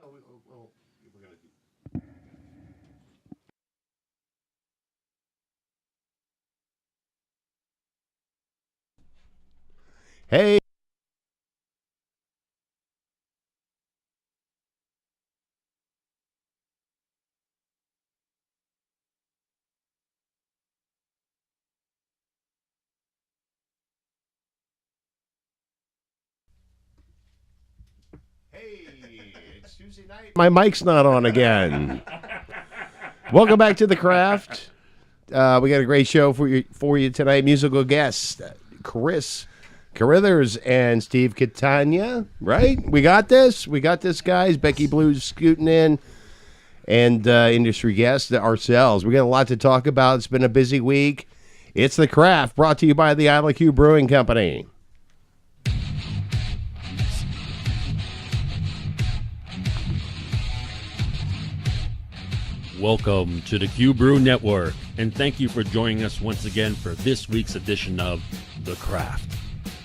we're gonna do. Hey. Hey, it's Tuesday night. My mic's not on again. Welcome back to the craft. We got a great show for you tonight. Musical guests, Chris Caraithers and Steve Catania. Right? We got this, guys. Becky Blue's scooting in, and industry guests ourselves. We got a lot to talk about. It's been a busy week. It's the craft, brought to you by the ILQ Brewing Company. Welcome to the Q Brew Network, and thank you for joining us once again for this week's edition of The Craft,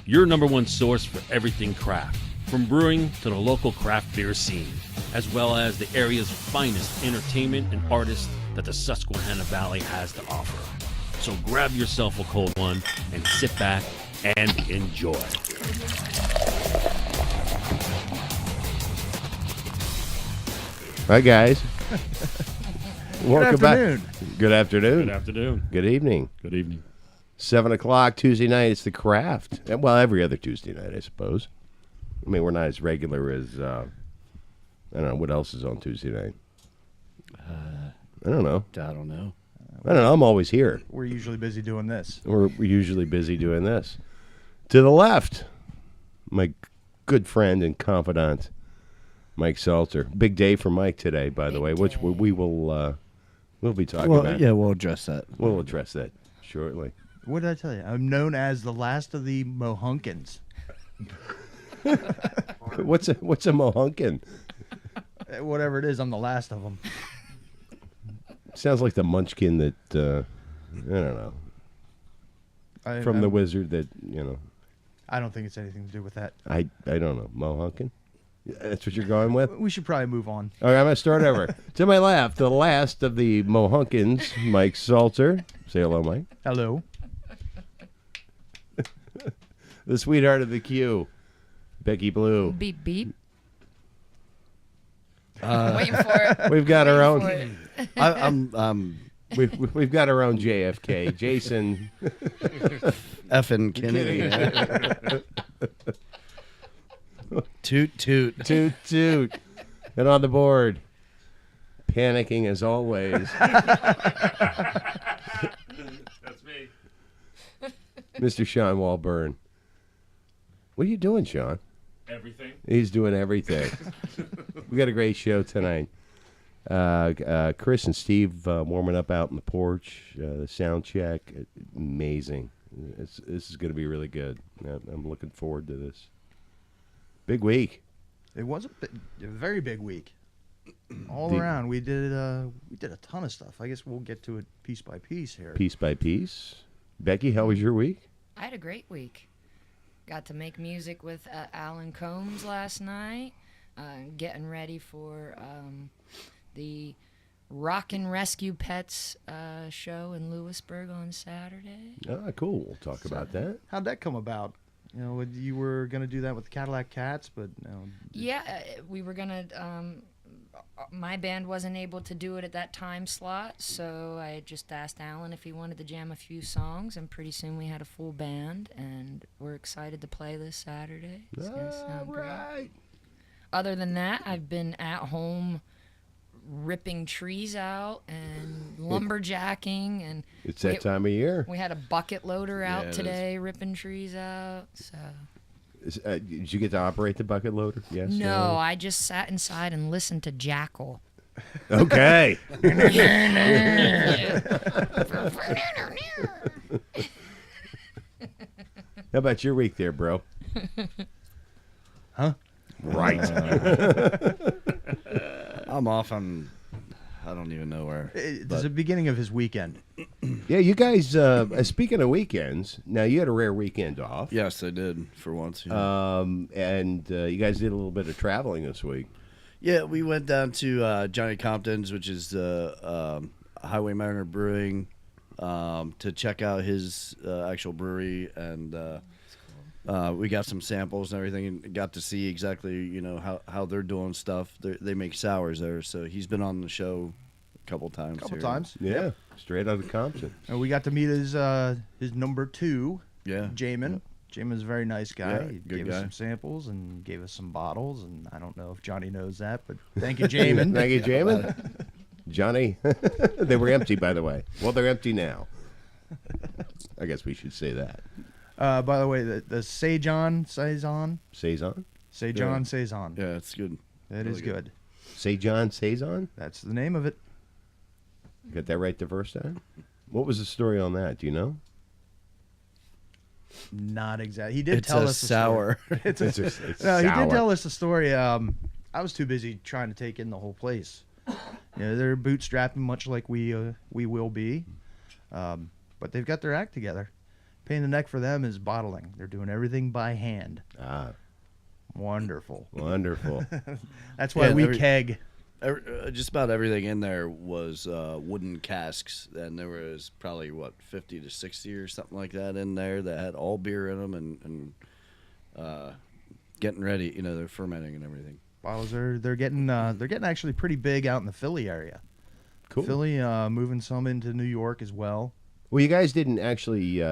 your number one source for everything craft, from brewing to the local craft beer scene, as well as the area's finest entertainment and artists that the Susquehanna Valley has to offer. So grab yourself a cold one and sit back and enjoy. Hi, guys. Welcome back. Good afternoon. Good afternoon. Good evening. Good evening. 7 o'clock Tuesday night. It's the craft. Well, every other Tuesday night, I suppose. I mean, we're not as regular as I don't know what else is on Tuesday night. I don't know. I don't know. I'm always here. We're usually busy doing this. We're usually busy doing this. To the left, my good friend and confidant, Mike Salter. Big day for Mike today, by the way, which we will we'll be talking about. Yeah, we'll address that. We'll address that shortly. What did I tell you? I'm known as the last of the Mohunkins. What's a mohunkin? Whatever it is, I'm the last of them. Sounds like the munchkin that I don't know. From the wizard that I don't think it's anything to do with that. I don't know. Mohunkin? That's what you're going with? We should probably move on. All right, I'm going to start over. To my left, the last of the Mohunkins, Mike Salter. Say hello, Mike. Hello. The sweetheart of the queue, Becky Blue. Beep, beep. Waiting for it. We've got our own. We've got our own JFK, Jason. Effing Kennedy. Toot, toot. Toot, toot. And on the board, panicking as always. That's me. Mr. Sean Walburn. What are you doing, Sean? Everything. He's doing everything. We got a great show tonight. Chris and Steve warming up out on the porch. The sound check, amazing. This is going to be really good. I'm looking forward to this. Big week. It was a very big week. All around, we did a ton of stuff. I guess we'll get to it piece by piece here. Piece by piece. Becky, how was your week? I had a great week. Got to make music with Alan Combs last night. Getting ready for the Rock and Rescue Pets show in Lewisburg on Saturday. Ah, cool. We'll talk about that. How'd that come about? You were going to do that with the Cadillac Cats, but no. Yeah, we were going to... my band wasn't able to do it at that time slot, so I just asked Alan if he wanted to jam a few songs, and pretty soon we had a full band, and we're excited to play this Saturday. It's going to sound great. Other than that, I've been at home ripping trees out and lumberjacking, and it's that time of year. We had a bucket loader out today ripping trees out. So did you get to operate the bucket loader? Yes. No, I just sat inside and listened to Jackal. Okay. How about your week there, bro? Huh? Right. I'm off on, I don't even know where. It's the beginning of his weekend. Yeah, you guys, speaking of weekends, now you had a rare weekend off. Yes, I did, for once. Yeah. And you guys did a little bit of traveling this week. Yeah, we went down to Johnny Compton's, which is Highway Mariner Brewing, to check out his actual brewery, and we got some samples and everything, and got to see exactly how they're doing stuff. They make sours there, so he's been on the show a couple times. Yeah, straight out of Compton. And we got to meet his number 2, Yeah, Jamin. Jamin's a very nice guy. Yeah, He good gave guy. us some samples and gave us some bottles, and I don't know if Johnny knows that, but thank you, Jamin. Thank you, Jamin. Johnny, they were empty, by the way. Well, they're empty now. I guess we should say that. By the way, the Saison, Saison? Saison. Yeah, it's good. That is good. Saison, Saison? That's the name of it. Got that right the first time? What was the story on that? Do you know? Not exactly. He did It's tell a us the sour. story. It's No, he sour. did tell us the story. I was too busy trying to take in the whole place. They're bootstrapping, much like we will be, but they've got their act together. Pain in the neck for them is bottling. They're doing everything by hand. Ah, Wonderful. wonderful. That's why Yeah, we every- keg. Just about everything in there was wooden casks, and there was probably 50 to 60 or something like that in there that had all beer in them and getting ready. They're fermenting and everything. Bottles they're getting actually pretty big out in the Philly area. Cool. Philly moving some into New York as well. Well, you guys didn't actually, you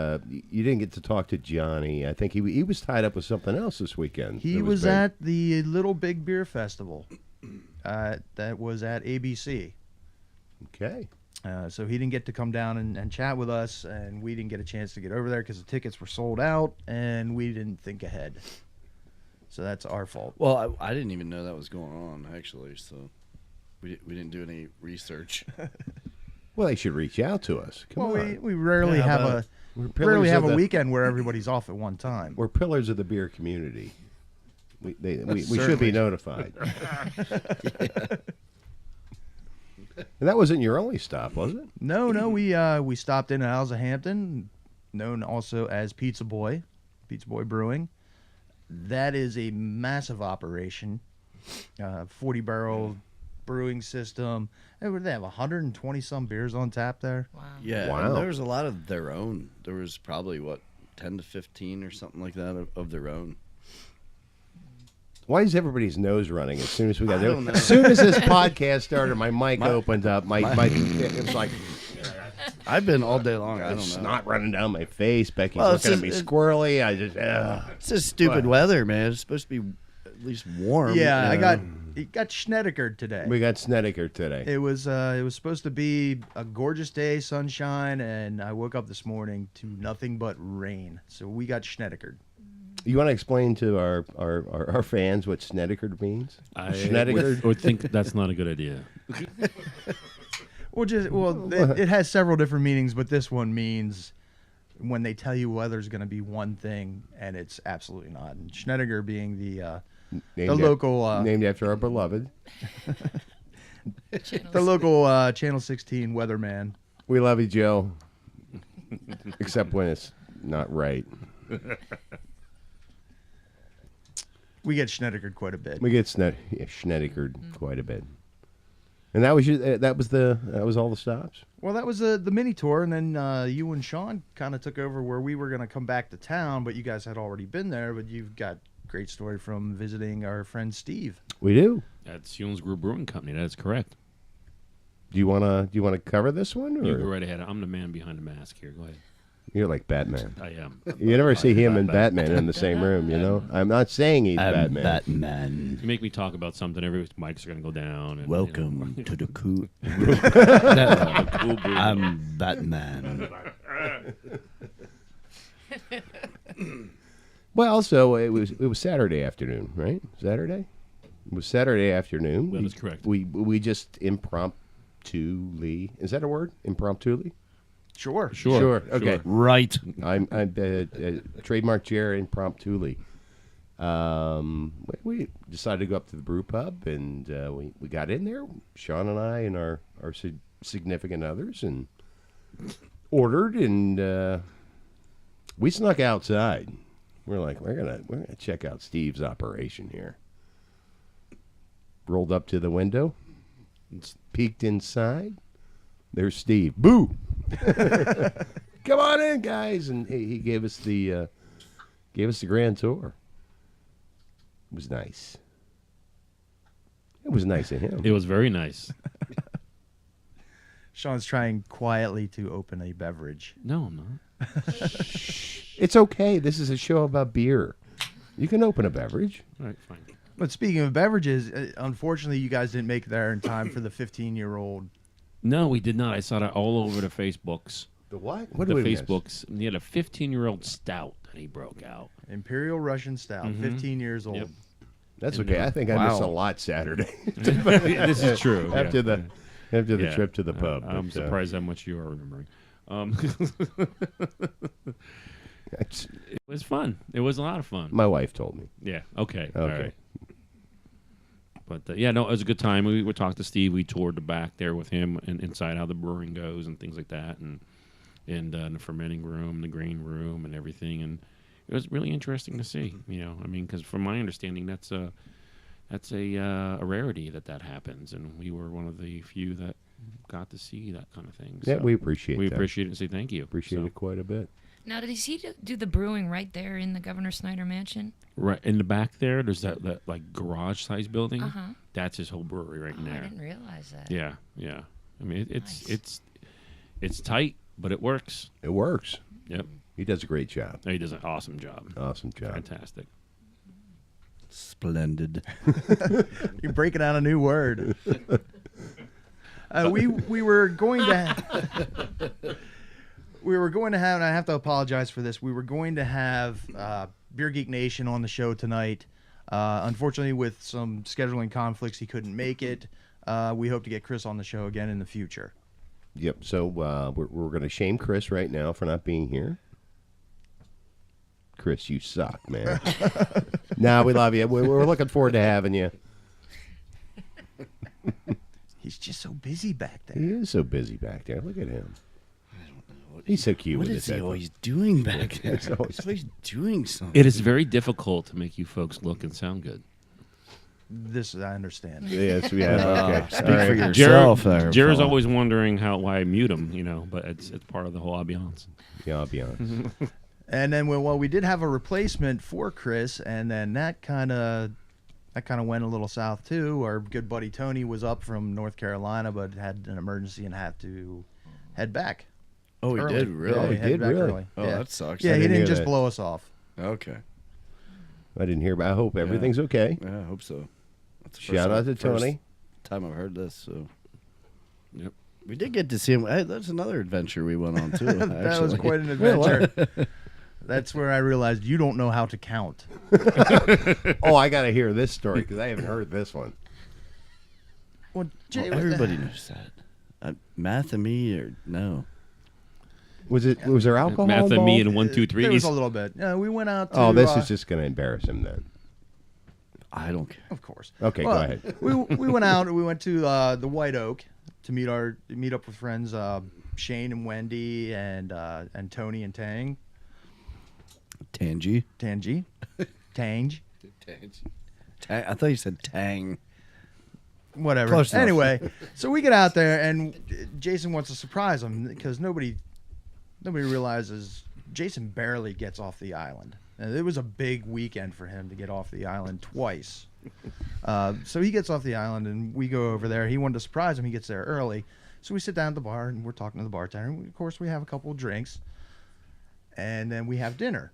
didn't get to talk to Johnny. I think he was tied up with something else this weekend. He that was big. at the Little Big Beer Festival. That was at ABC. Okay. So he didn't get to come down and chat with us, and we didn't get a chance to get over there because the tickets were sold out, and we didn't think ahead. So that's our fault. Well, I didn't even know that was going on, actually, so we didn't do any research. Well, they should reach out to us. Come Well, on. we rarely Yeah, have but We're a pillars rarely have of a the- weekend where everybody's off at one time. We're pillars of the beer community. We should Certainly. be notified. And that wasn't your only stop, was it? No, we stopped in at Alza Hampton, known also as Pizza Boy Brewing. That is a massive operation, 40-barrel brewing system. They have 120 some beers on tap there. Wow. Yeah, Wow. and there was a lot of their own. There was probably 10 to 15 or something like that of their own. Why is everybody's nose running as soon as we got I there? don't know. As soon as this podcast started, my mic opened up. My it was like I've been all day long. I don't know. snot running down my face. Becky's Well, it's looking at me just- squirrely. I just It's just stupid weather, man. It's supposed to be at least warm. Yeah, you know. it got Schnedeckered today. we got Snedeker today. It was supposed to be a gorgeous day, sunshine, and I woke up this morning to nothing but rain. So we got Schnedeckered. You want to explain to our fans what Snedeker means? I Snedeker? would think that's not a good idea. It has several different meanings, but this one means when they tell you weather's going to be one thing and it's absolutely not. And Schneider being the local named after our beloved. Channel 16 weatherman. We love you, Joe. Except when it's not right. We get Schneidered quite a bit. We get Snedekered quite a bit. And that was that was all the stops. Well, that was the mini tour, and then you and Sean kind of took over where we were going to come back to town, but you guys had already been there. But you've got great story from visiting our friend Steve. We do. That's Hewens Brew Brewing Company. That is correct. Do you wanna cover this one? You Or? go right ahead. I'm the man behind the mask here. Go ahead. You're like Batman. I am. You never see him and Batman in the same room, you know? I'm not saying he's Batman. Batman. You make me talk about something, every mics are going to go down. And, Welcome to the cool. Cool Brew. I'm Batman. Well, so it was Saturday afternoon, right? Saturday? It was Saturday afternoon. That is correct. We just impromptu. Is that a word? Impromptu? Sure. Sure. Okay. Right. I'm trademark Jerry impromptu. We decided to go up to the brew pub, and we got in there. Sean and I and our significant others, and ordered, and we snuck outside. We're like, we're gonna check out Steve's operation here. rolled up to the window, peeked inside. There's Steve. Boo! Come on in, guys, and he gave us the grand tour. It was nice. It was nice of him. It was very nice. Sean's trying quietly to open a beverage. No, I'm not. It's okay. This is a show about beer. You can open a beverage. All right, fine. But speaking of beverages, unfortunately, you guys didn't make it there in time for the 15-year-old. No, we did not. I saw that all over the Facebooks. The what? What The did we miss? Facebooks. And he had a 15-year-old stout that he broke out. Imperial Russian Stout, 15 years old. Yep. That's okay. I think I missed a lot Saturday This is true. after yeah. the Yeah. trip to the pub. I'm But, surprised how much you are remembering. it's- It was fun. It was a lot of fun. my wife told me. Yeah. Okay. All Okay. right. But yeah, no, it was a good time. We talked to Steve. We toured the back there with him and inside how the brewing goes and things like that, and the fermenting room, the grain room, and everything. And it was really interesting to see. You know, I mean, because from my understanding, that's a rarity that happens, and we were one of the few that got to see that kind of thing. Yeah, So we appreciate we that. appreciate it and say thank you. Appreciate So, it quite a bit. Now, did he do the brewing right there in the Governor Snyder mansion? Right in the back there, there's that like garage size building. Uh-huh. That's his whole brewery right in Oh, I there. didn't realize that. Yeah, yeah. I mean, Nice. it's tight, but it works. It works. Yep. He does a great job. He does an awesome job. Awesome job. Fantastic. Splendid. You're breaking out a new word. We were going to have, and I have to apologize for this. We were going to have Beer Geek Nation on the show tonight. Unfortunately, with some scheduling conflicts, he couldn't make it. We hope to get Chris on the show again in the future. Yep. So we're going to shame Chris right now for not being here. Chris, you suck, man. Nah, we love you. We're looking forward to having you. He's just so busy back there. He is so busy back there. Look at him. He's so cute What with is his he headphones. always doing back there? It's always- He's always doing something. It is very difficult to make you folks look and sound good. This I understand. Yes, we have. Okay. Speak All right. for yourself there, Jared's fella. always wondering why I mute him, but it's part of the whole ambiance. Yeah, I'll be honest. And then we did have a replacement for Chris, and then that kind of went a little south too. Our good buddy Tony was up from North Carolina, but had an emergency and had to head back. Oh, he early. did Yeah, really? he he headed did back really? early. Oh, yeah. that sucks. Yeah, I he didn't didn't hear just that. blow us off. Okay. I didn't hear, but I hope everything's okay. Yeah, I hope so. That's the Shout out to first Tony. time I've heard this. So Yep. we did get to see him. Hey, that's another adventure we went on too. That was actually. quite an adventure. That's where I realized you don't know how to count. Oh, I got to hear this story because I haven't heard this one. Well, Jay, Well, everybody knows that. Math and me or no? Was there alcohol Math and involved? me and 1, 2, 3. There was a little bit. We went out to... Oh, this is just going to embarrass him then. I don't care. Of course. Okay, go ahead. We went out. We went to the White Oak to meet up with friends Shane and Wendy and Tony and Tangy. Tangy. Tangy. Tangy. I thought you said Tang. Whatever. Close enough. Anyway, so we get out there and Jason wants to surprise him because nobody realizes Jason barely gets off the island. And it was a big weekend for him to get off the island twice. So he gets off the island and we go over there. He wanted to surprise him. He gets there early. So we sit down at the bar and we're talking to the bartender. And of course, we have a couple of drinks. And then we have dinner.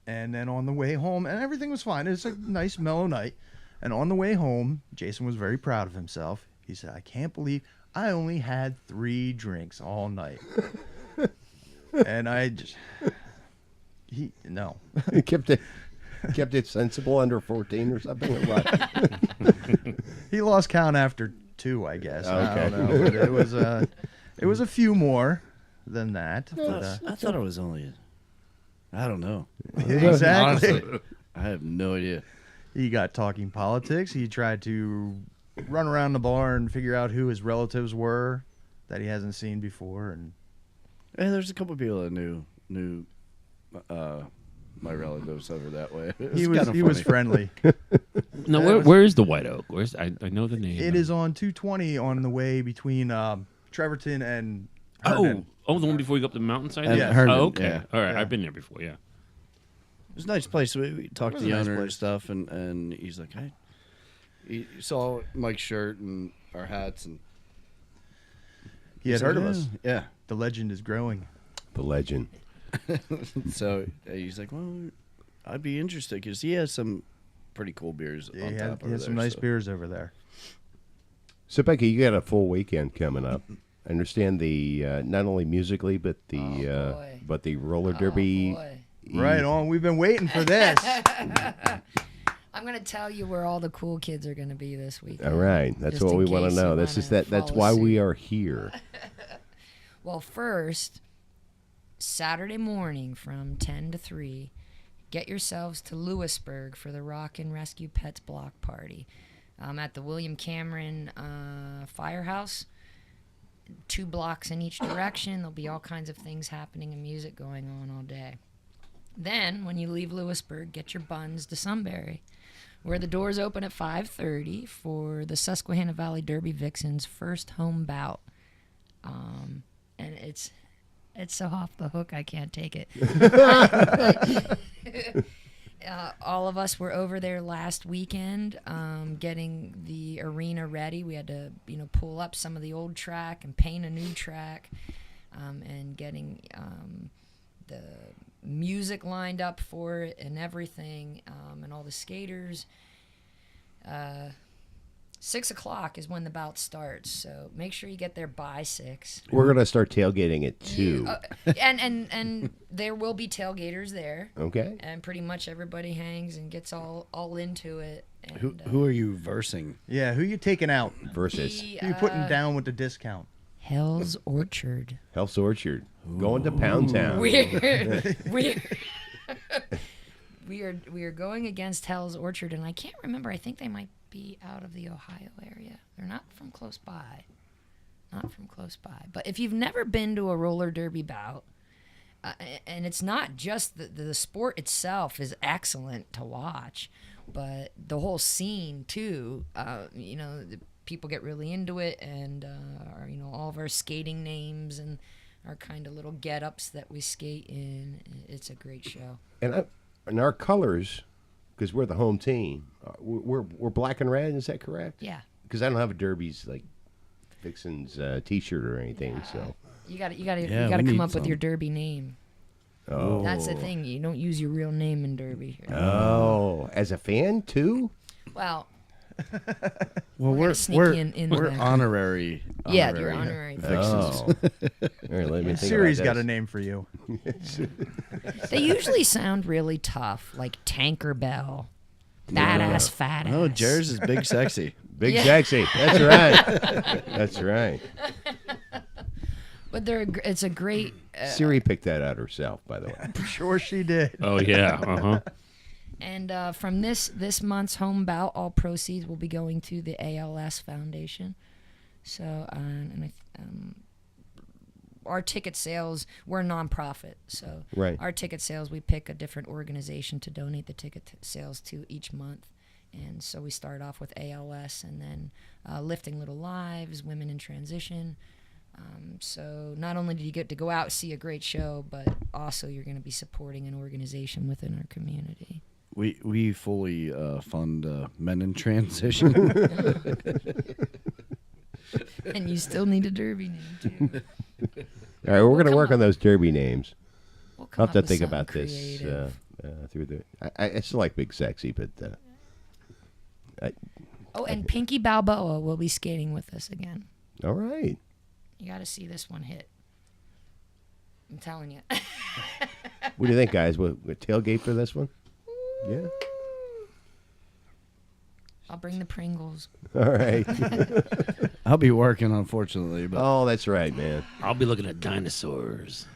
And then on the way home, and everything was fine. It was a nice, mellow night. And on the way home, Jason was very proud of himself. He said, I can't believe I only had 3 drinks all night. And I just... No. He kept it sensible under 14 or something. Or what? He lost count after 2, I guess. I Okay. don't know. But it was a few more than that. But, I thought it was only. I don't know. exactly. Honestly, I have no idea. He got talking politics. He tried to run around the bar and figure out who his relatives were that he hasn't seen before. And Hey, there's a couple people that knew my relatives over that way. He was friendly. No, where is the White Oak? I know the name. It is on 220 on the way between Trevorton and Herndon. Oh, the one before you go up the mountainside? And Yeah. Herndon, Oh, okay. yeah. All right, Yeah. I've been there before, yeah. It was a nice place. We talked to was the a nice owner and place. stuff, and he's like, he saw Mike's shirt and our hats, and He had he's heard like, of us. Yeah. The legend is growing. The legend. So he's like, well, I'd be interested because he has some pretty cool beers Yeah, on he tap had over some there, nice so. beers over there. So Becky, you got a full weekend coming up. I understand the not only musically but the roller derby. boy. Right on. We've been waiting for this. I'm gonna tell you where all the cool kids are gonna be this weekend. All right, that's Just what in we want case to know. you That's wanna that's follow why we suit. are here. Well, first, Saturday morning from 10 to 3, get yourselves to Lewisburg for the Rock and Rescue Pets Block Party at the William Cameron Firehouse. 2 blocks in each direction. There'll be all kinds of things happening and music going on all day. Then, when you leave Lewisburg, get your buns to Sunbury, where the doors open at 5:30 for the Susquehanna Valley Derby Vixens' first home bout. And it's so off the hook, I can't take it. All of us were over there last weekend getting the arena ready. We had to, pull up some of the old track and paint a new track and getting the music lined up for it and everything and all the skaters. 6 o'clock is when the bout starts, so make sure you get there by 6. We're gonna start tailgating at 2. And there will be tailgaters there. Okay. And pretty much everybody hangs and gets all into it. And, Who are you versing? Yeah, who you taking out? Versus the, Who you putting down with the discount? Hell's Orchard. Hell's Orchard going to Pound Town. We are going against Hell's Orchard, and I can't remember. I think they might be out of the Ohio area. They're not from close by. But if you've never been to a roller derby bout, and it's not just the sport itself is excellent to watch, but the whole scene too. The people get really into it, and all of our skating names and our kind of little get-ups that we skate in. It's a great show. And our colors, because we're the home team, we're black and red. Is that correct? Yeah. Because I don't have a Derby's like Vixen's T-shirt or anything. So. You got to Yeah, come we up need with your some. derby name. Oh. That's the thing. You don't use your real name in derby. Oh, as a fan too? Well, Well, gonna sneak you in the we're back. honorary. yeah, you're honorary. Oh. All right, let me think Siri's about got a this. name for you. They usually sound really tough, like Tanker Bell, Badass Fat Ass. Oh, Jared's is big sexy. Big Yeah. sexy. That's right. That's right. But it's a great. Siri picked that out herself, by the way. Sure she did. Oh, yeah. Uh-huh. And from this month's home bout, all proceeds will be going to the ALS Foundation. So, our ticket sales, we're a nonprofit. So, Right. our ticket sales, we pick a different organization to donate the ticket sales to each month. And so we start off with ALS, and then Lifting Little Lives, Women in Transition. So not only do you get to go out and see a great show, but also you're going to be supporting an organization within our community. We fully fund Men in Transition. And you still need a derby name, too. All right, we're going to come work up- on those Derby names. We'll I'll come have to up with think something about this creative. through the. I still like Big Sexy, but Oh, and Pinky Balboa will be skating with us again. all right. You got to see this one hit. I'm telling you. What do you think, guys? What tailgate for this one? Yeah. I'll bring the Pringles. All right. I'll be working, unfortunately, but Oh, that's right, man. I'll be looking at dinosaurs.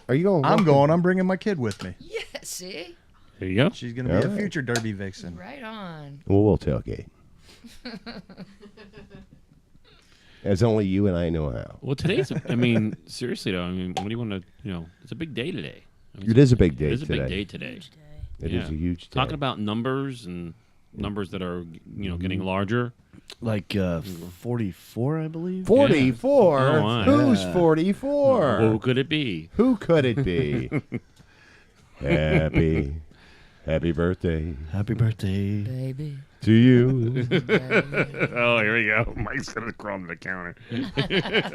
Are you going? I'm going. I'm bringing my kid with me. Yeah, see? There you go. She's going to be All a right. future Derby Vixen. Right on. Well, we'll tailgate. As only you and I know how. Well, today's, seriously, though, what do you want to, it's a big day today. It is a big day It is a today. big day today. Huge day. It is a huge day. Talking about numbers and numbers that are getting larger. Like 44, I believe. 44? Oh, my. Who's Yeah. 44? Who could it be? Who could it be? Happy birthday Happy birthday. Baby. to you. Baby. Oh, here we go. Mike's gonna crawl to the counter.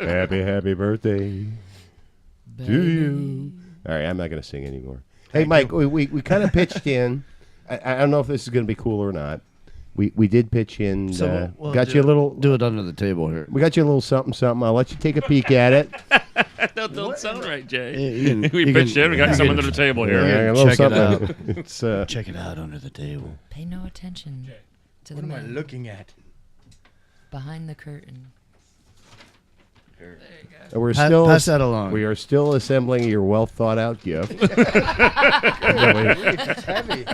Happy birthday to you. All right, I'm not going to sing anymore. Hey, Mike, we kind of pitched in. I don't know if this is going to be cool or not. We did pitch in. So we'll got do- you a little. Do it under the table here. We got you a little something. I'll let you take a peek at it. That don't sound right, Jay. You can- we you pitched can- in. We got you some can under the table here. Yeah, a Check little it out. something. It's Check it out under the table. Pay no attention to the What am I man looking at? behind the curtain. we're Pa- still pass that along. We are still assembling your well thought out gift. It's heavy.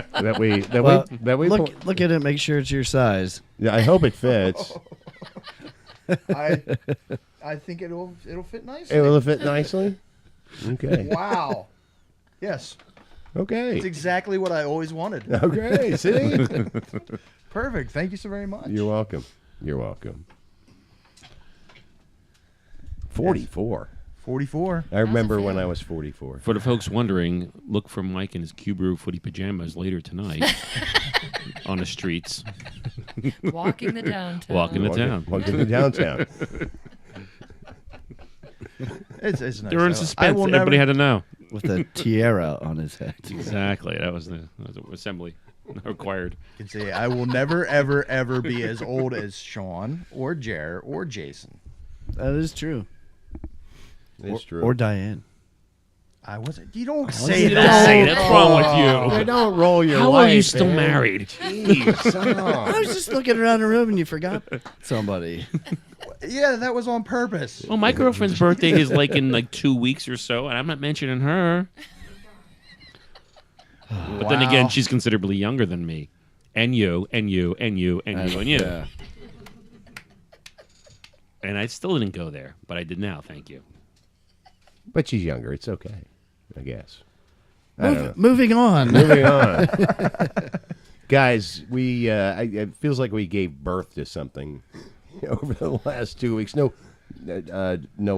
Look at it. Make sure it's your size. Yeah, I hope it fits. I think it'll fit nicely. It will fit nicely. Okay. Wow. Yes. Okay. It's exactly what I always wanted. Okay. See. Perfect. Thank you so very much. You're welcome. 44. 44. I remember when I was 44. For the folks wondering, look for Mike in his Q Brew footy pajamas later tonight on the streets. Walking the downtown. Walking the town. Welcome to downtown. They It's nice. were in I suspense. will Everybody never, had to know. With a tiara on his head. Exactly. That was the assembly required. can say I will never, ever, ever be as old as Sean or Jer or Jason. That is true. It's true. Or Diane. I wasn't. You don't say You don't that. say that's wrong with They you. don't roll your How life, are you still man. married? Jeez. I was just looking around the room and you forgot somebody. Yeah, that was on purpose. Well, my girlfriend's birthday is like in like 2 weeks or so, and I'm not mentioning her. But then again, she's considerably younger than me. And you, and you, and you, and you, and you. Yeah. And I still didn't go there, but I did now, thank you. But she's younger. It's okay, I guess. I don't know. Moving on. Moving on. Guys, it feels like we gave birth to something over the last 2 weeks. No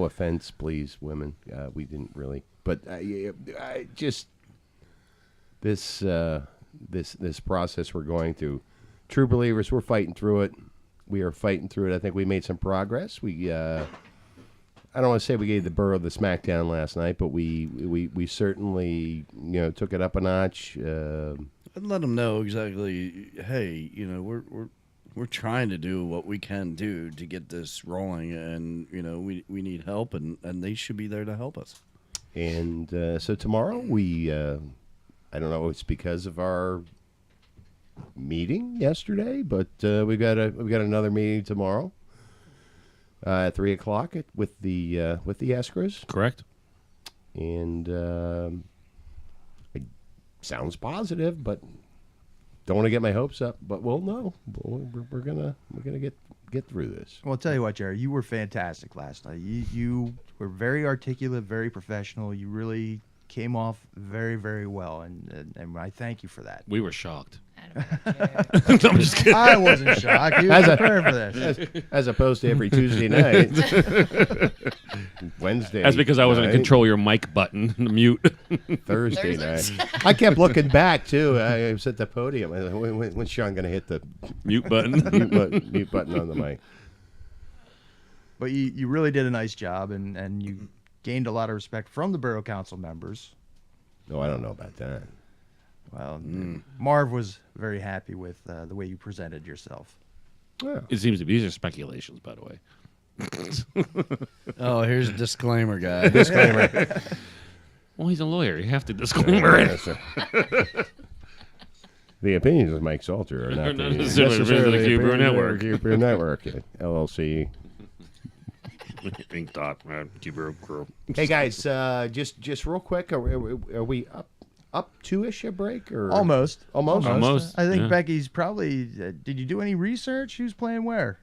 offense, please, women. We didn't really. But I just this process we're going through. True believers, we're fighting through it. We are fighting through it. I think we made some progress. I don't want to say we gave the Borough the smackdown last night, but we certainly took it up a notch. And let them know exactly. Hey, we're trying to do what we can do to get this rolling, and we need help, and they should be there to help us. And so tomorrow I don't know if it's because of our meeting yesterday, but we got another meeting tomorrow at 3:00 with the escrows, Correct? and it sounds positive, but don't want to get my hopes up. But we'll know. We're gonna get through this. Well, I'll tell you what, Jerry, you were fantastic last night. You were very articulate, very professional. You really came off very, very well, and I thank you for that. We were shocked. I don't care. I'm just kidding. I wasn't shocked. You were prepared for this. As opposed to every Tuesday night, Wednesday. That's because I wasn't night, going to control your mic button, the mute. Thursday night. I kept looking back too. I was at the podium. I was like, when's Sean going to hit the Mute button. mute button on the mic? But you really did a nice job, and you gained a lot of respect from the Borough Council members. No, I don't know about that. Well, Marv was very happy with the way you presented yourself. Well, It seems to be. These are speculations, by the way. Oh, here's a disclaimer, guy. disclaimer. Well, he's a lawyer. You have to disclaimer it. Yes, sir. The opinions of Mike Salter are not Not necessarily the opinions of the Q Brew Network. Q Brew Network, LLC. Pink dot, Q Brew crew. Hey guys, just real quick, are we up two-ish a break or Almost. Almost, I think yeah. Becky's probably. Did you do any research? Who's playing where?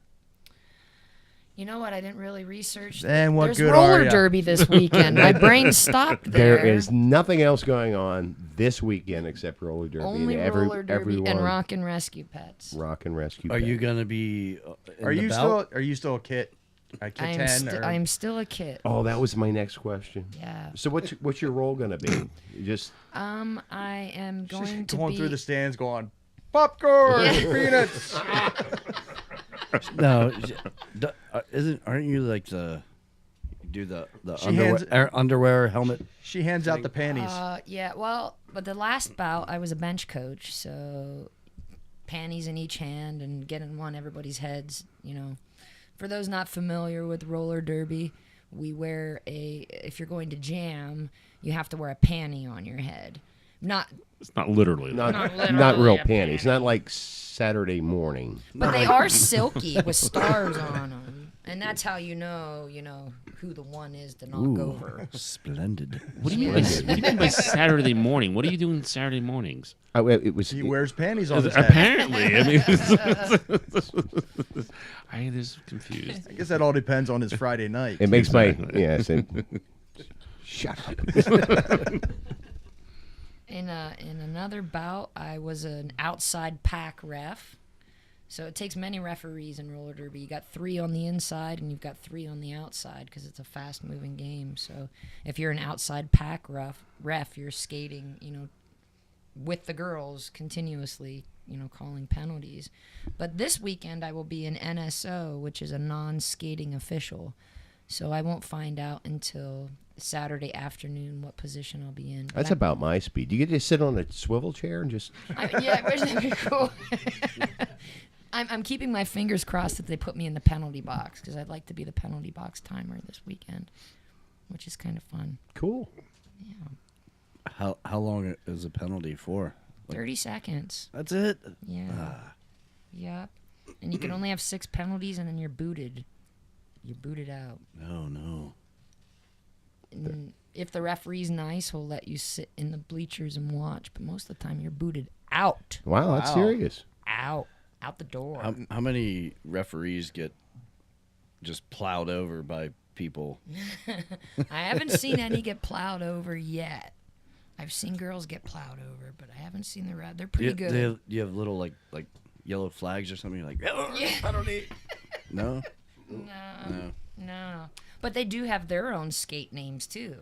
You know what? I didn't really research. Then what There's good roller are ya? derby this weekend. My brain stopped there. There is nothing else going on this weekend except roller derby. only and roller derby and everyone- rock and rescue pets. Rock and rescue. Are pet. you gonna be? In Are the you bout? still a kit? A kit 10 or I'm still a kid. Oh, that was my next question. Yeah. So what's your role gonna be? You just I am she's going to going be. through the stands going popcorn, peanuts. No, aren't you like the? Do the She underwear, hands- underwear helmet? She hands out the panties. Yeah, well, but the last bout I was a bench coach, so panties in each hand and getting on everybody's heads. You know, for those not familiar with roller derby, we wear if you're going to jam, you have to wear a panty on your head. It's not literally. not literally real a panties. Not like Saturday morning. But they are silky with stars on them, and that's how you know who the one is to knock over. Splendid. What do you mean by Saturday morning? What are you doing Saturday mornings? It was. He wears panties on his head. Apparently, I mean, I was confused. I guess that all depends on his Friday night. It makes my Exactly. yes. Shut up. In another bout, I was an outside pack ref. So it takes many referees in roller derby. You got 3 on the inside and you've got 3 on the outside because it's a fast-moving game. So if you're an outside pack ref, you're skating, with the girls continuously, calling penalties. But this weekend I will be an NSO, which is a non-skating official. So I won't find out until Saturday afternoon what position I'll be in. But That's about my speed. You get to sit on a swivel chair and just. yeah, wouldn't that be cool? I'm keeping my fingers crossed that they put me in the penalty box because I'd like to be the penalty box timer this weekend, which is kind of fun. Cool. How long is a penalty for? 30 seconds. That's it. Yeah. Yep. And you can only have 6 penalties and then you're booted. You're booted out. No. And if the referee's nice, he'll let you sit in the bleachers and watch. But most of the time, you're booted out. Wow, that's serious. Out the door. How many referees get just plowed over by people? I haven't seen any get plowed over yet. I've seen girls get plowed over, but I haven't seen the red. They're pretty good. You have little like yellow flags or something. You're like, Yeah. penalty. No. No. But they do have their own skate names, too.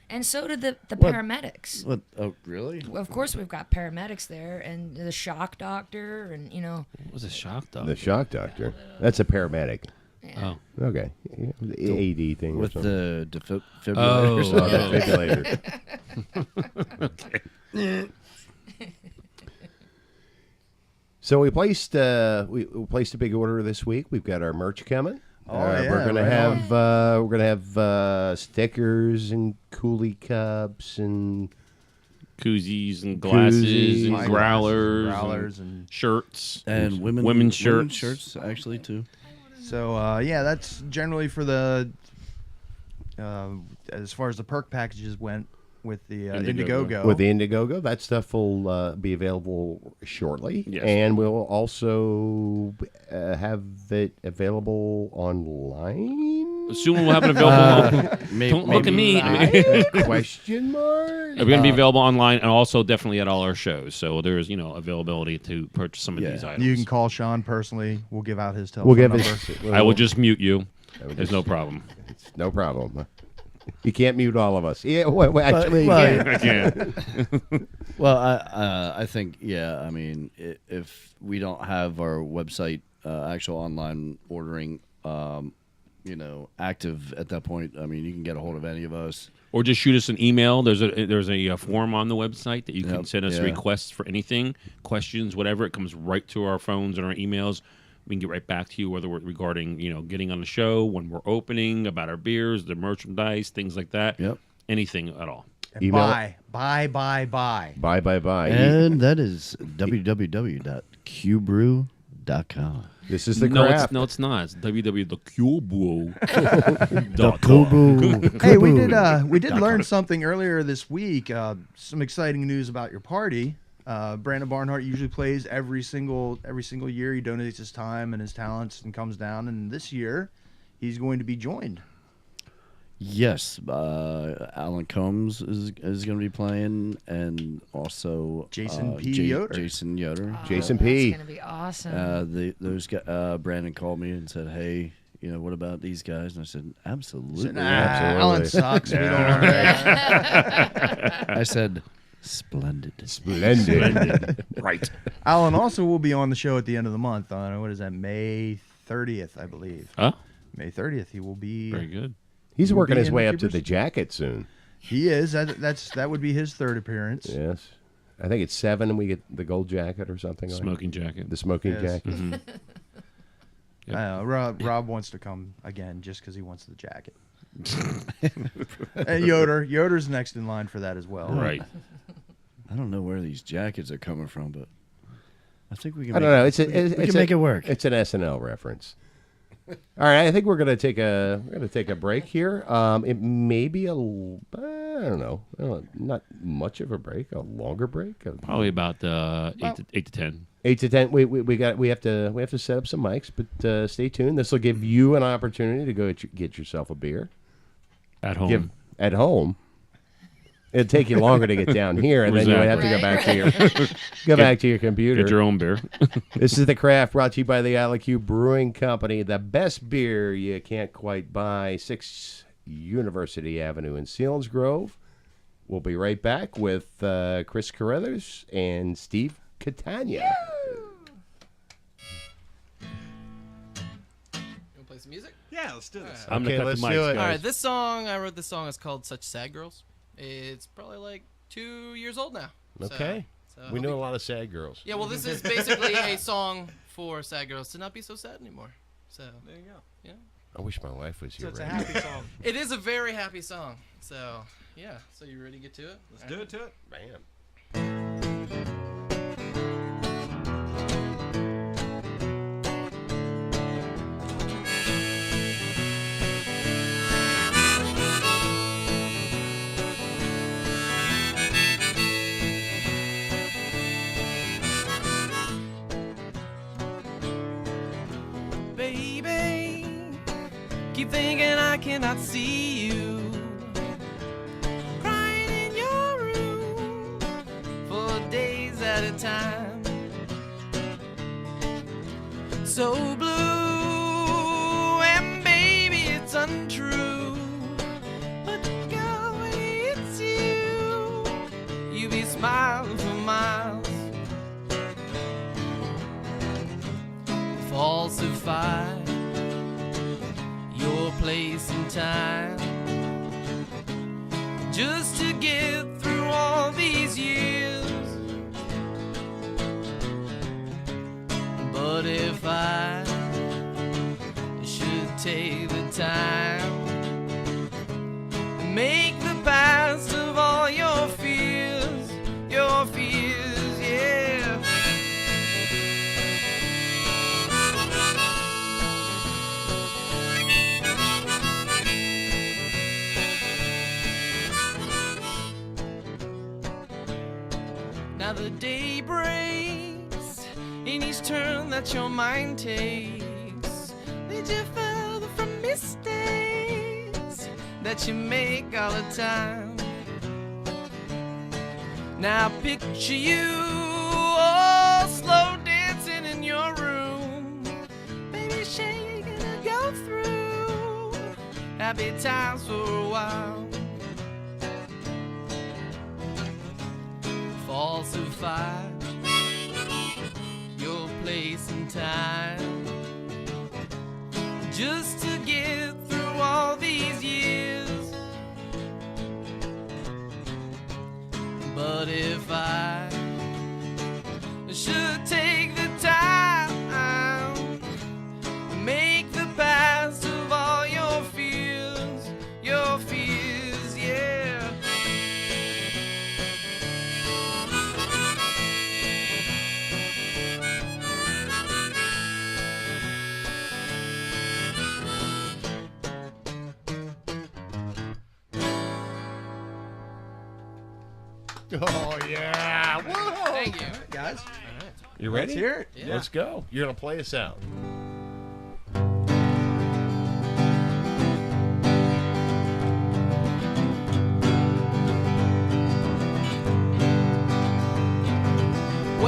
And so do the paramedics. What? Oh, really? Of course, we've got paramedics there, and the shock doctor, and, What was a shock dog? The shock doctor. That's a paramedic. yeah. Oh, Okay. Yeah, the AD thing. With or something. the defibrillator. Oh, the defibrillator. So we placed a big order this week. We've got our merch coming. Yeah, we're gonna right have stickers and coolie cups and koozies and glasses Koozies. and growlers, growlers and shirts And women's shirts. actually too. so that's generally for the as far as the perk packages went with the Indiegogo. with the Indiegogo. That stuff will be available shortly, Yes. and we'll also have it available online. Soon we'll have it available. Don't look at me. Question mark? We're going to be available online and also definitely at all our shows. So there's availability to purchase some of these items. You can call Sean personally. We'll give out his telephone We'll give number. it. I will just mute you. There's just- no problem. It's no problem. You can't mute all of us. Yeah, actually, well, yeah. I can't. Well, I think I mean, if we don't have our website actual online ordering, active at that point, I mean, you can get a hold of any of us. Or just shoot us an email. There's a form on the website that you can Yep, send us yeah. requests for anything, questions, whatever. It comes right to our phones and our emails. We can get right back to you, whether we're regarding getting on the show, when we're opening, about our beers, the merchandise, things like that. Yep. Anything at all. And Email- buy. Bye. And that is www.qbrew.com. This is the No, craft. it's not. It's www.thecubo.com. Hey, we did learn something earlier this week. Some exciting news about your party. Brandon Barnhart usually plays every single year. He donates his time and his talents and comes down. And this year, he's going to be joined. Yes, Alan Combs is going to be playing, and also Jason P. Yoder. Jason Yoder. Jason P. That's gonna be awesome. Those guys, Brandon called me and said, "Hey, what about these guys?" And I said, "Absolutely, Nah, Absolutely. Alan sucks. We don't want that. I said, "Splendid." Splendid. Right. Alan also will be on the show at the end of the month on, what is that, May 30th, I believe. Huh? May 30th, he will be. Very good. He's Will working be his in way the up to Cubers. the jacket soon. He is. That would be his third appearance. Yes. I think it's 7 and we get the gold jacket or something. Smoking jacket. Like the smoking Yes. jacket. Mm-hmm. Rob wants to come again just because he wants the jacket. And Yoder's next in line for that as well. Right. I don't know where these jackets are coming from, but I think we can. I don't know. It's we can it's make it work. It's an SNL reference. All right, I think we're gonna take a break here. It may be I don't know, not much of a break, a longer break. Probably about 8 to 10. 8 to 10. We have to set up some mics, but stay tuned. This will give you an opportunity to go get yourself a beer At home. at home. It'd take you longer to get down here, and then you would have to go back to your back to your computer. Get your own beer. This is The Craft, brought to you by the ILQ Brewing Company. The best beer you can't quite buy. 6 University Avenue in Selinsgrove. We'll be right back with Chris Caraithers and Steve Catania. You want to play some music? Yeah, let's do this. I'm Okay, gonna let's cut the do mics, it. guys. All right, this song, I wrote this song. It's called Such Sad Girls. It's probably like 2 years old now. Okay. So We know a lot of sad girls. Yeah, well, this is basically a song for sad girls to not be so sad anymore. So There you go. yeah, I wish my wife was So here it's a right now. happy song. it is a very happy song. So yeah, so you ready to get to it? Let's do it to it. Bam. Baby, keep thinking I cannot see you. Crying in your room for days at a time. So blue, and baby, it's untrue. But girl, when it's you, you be smiling for miles. Falsify your place in time just to get through all these years. But if I should take the time, make the past of all your fears, yeah. Now the day breaks in each turn that your mind takes. Did you further from mistakes that you make all the time? Now picture you all slow dancing in your room, baby shaking to go through happy times for a while. Falsify your place in time just to get through all these years. But if I should take the time, make the past of all your fears, yeah. Oh yeah! Whoa. Thank you. Guys, You ready? let's hear it. Yeah. Let's go. You're gonna play us out.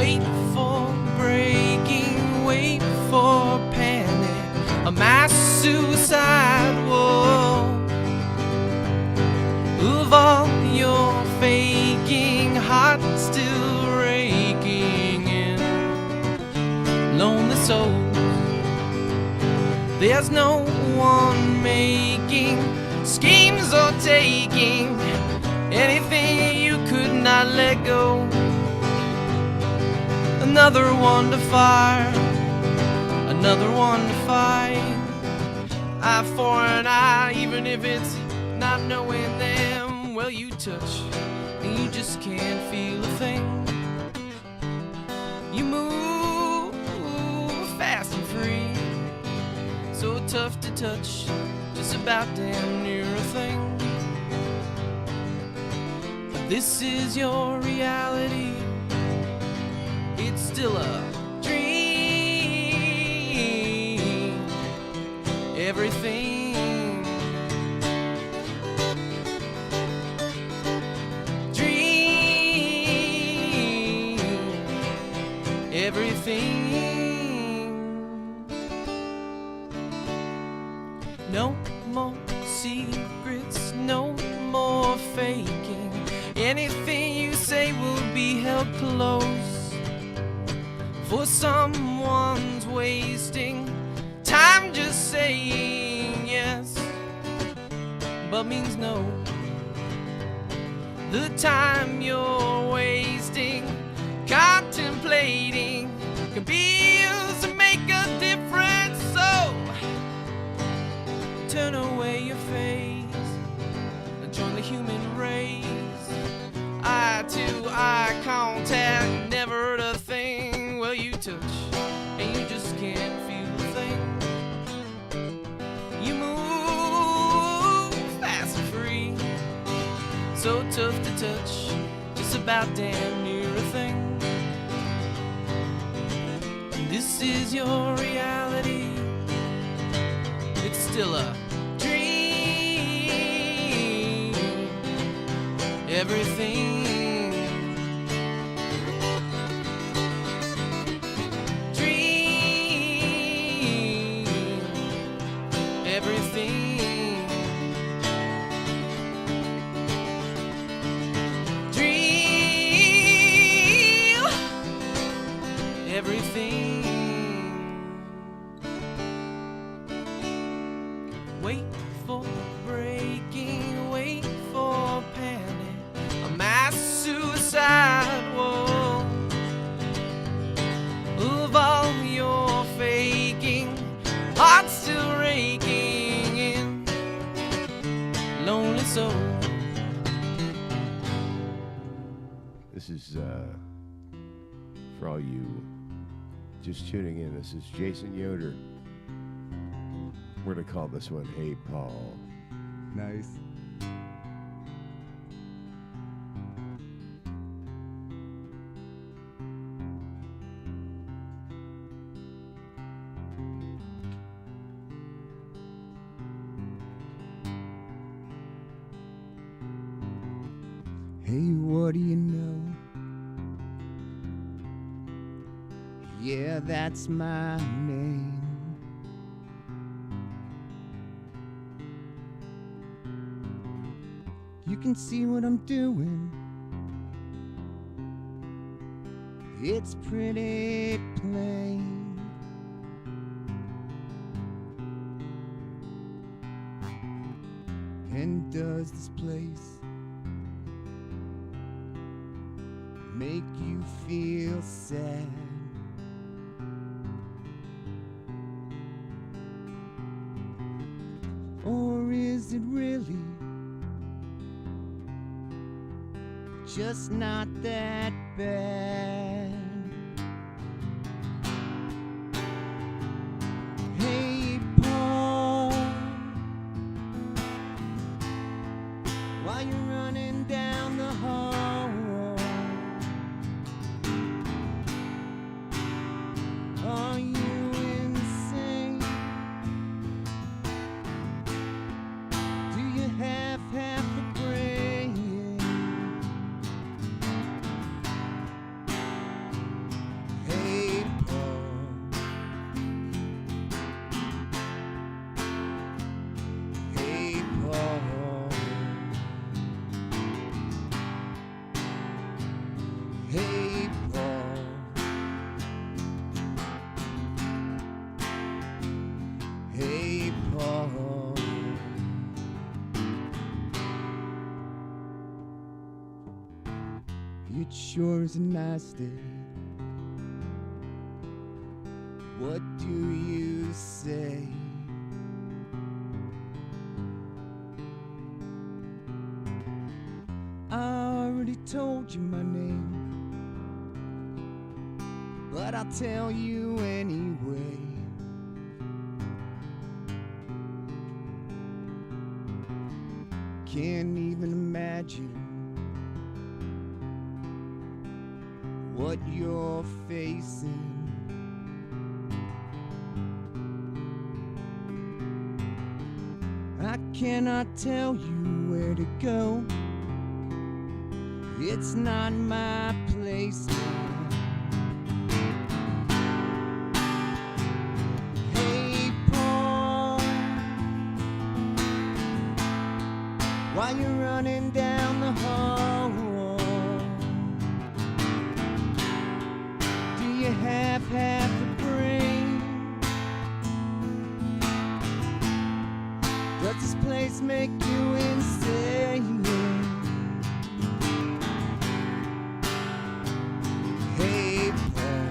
Wait for breaking, wait for panic, a mass suicide wall of all your faking, heart still raking in lonely souls. There's no one making schemes or taking anything you could not let go. Another one to fire, another one to fight. Eye for an eye, even if it's not knowing them. Well, you touch and you just can't feel a thing. You move fast and free, so tough to touch, just about damn near a thing. But this is your reality, it's still a dream. Everything dream, everything. No more secrets, no more faking. Anything you say will be held close, for someone's wasting time just saying yes, but means no. The time you're wasting contemplating can be used to make a difference, so turn away your face and join the human race. Eye to eye contact, never heard a thing. Well, you touch and you just can't feel a thing. You move fast and free, so tough to touch, just about damn near a thing. This is your reality, it's still a dream. Everything dream, everything dream, everything. Wait for breaking, wait for panic, a mass suicide wall of all your faking, heart still raking in lonely soul. This is for all you just tuning in. This is Jason Yoder. We're gonna call this one "Hey Paul." Nice. Hey, what do you know? Yeah, that's my name. You can see what I'm doing. It's pretty plain. And does this place make you feel sad? Or is it really just not that bad? Hey, Paul, while you're running down the hall, are you insane? Do you have half a brain? It sure is a nice day. What do you say? I already told you my name, but I'll tell you anyway. Can't even imagine what you're facing. I cannot tell you where to go. It's not my place now. Hey, Paul, while you're running down the hall, do you have half a brain? Does this place make you insane? Hey, Paul.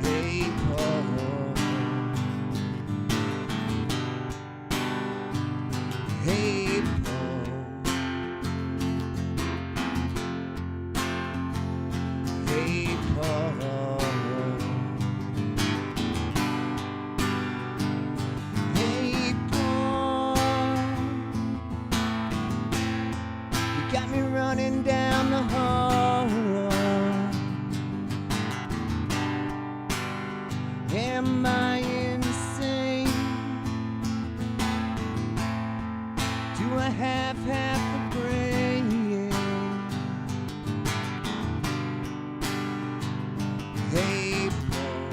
Hey, Paul. Hey, Paul. Hey, Paul. Hey, Paul. You got me running down the hall. Am I insane? Do I have half a brain? Hey, Paul.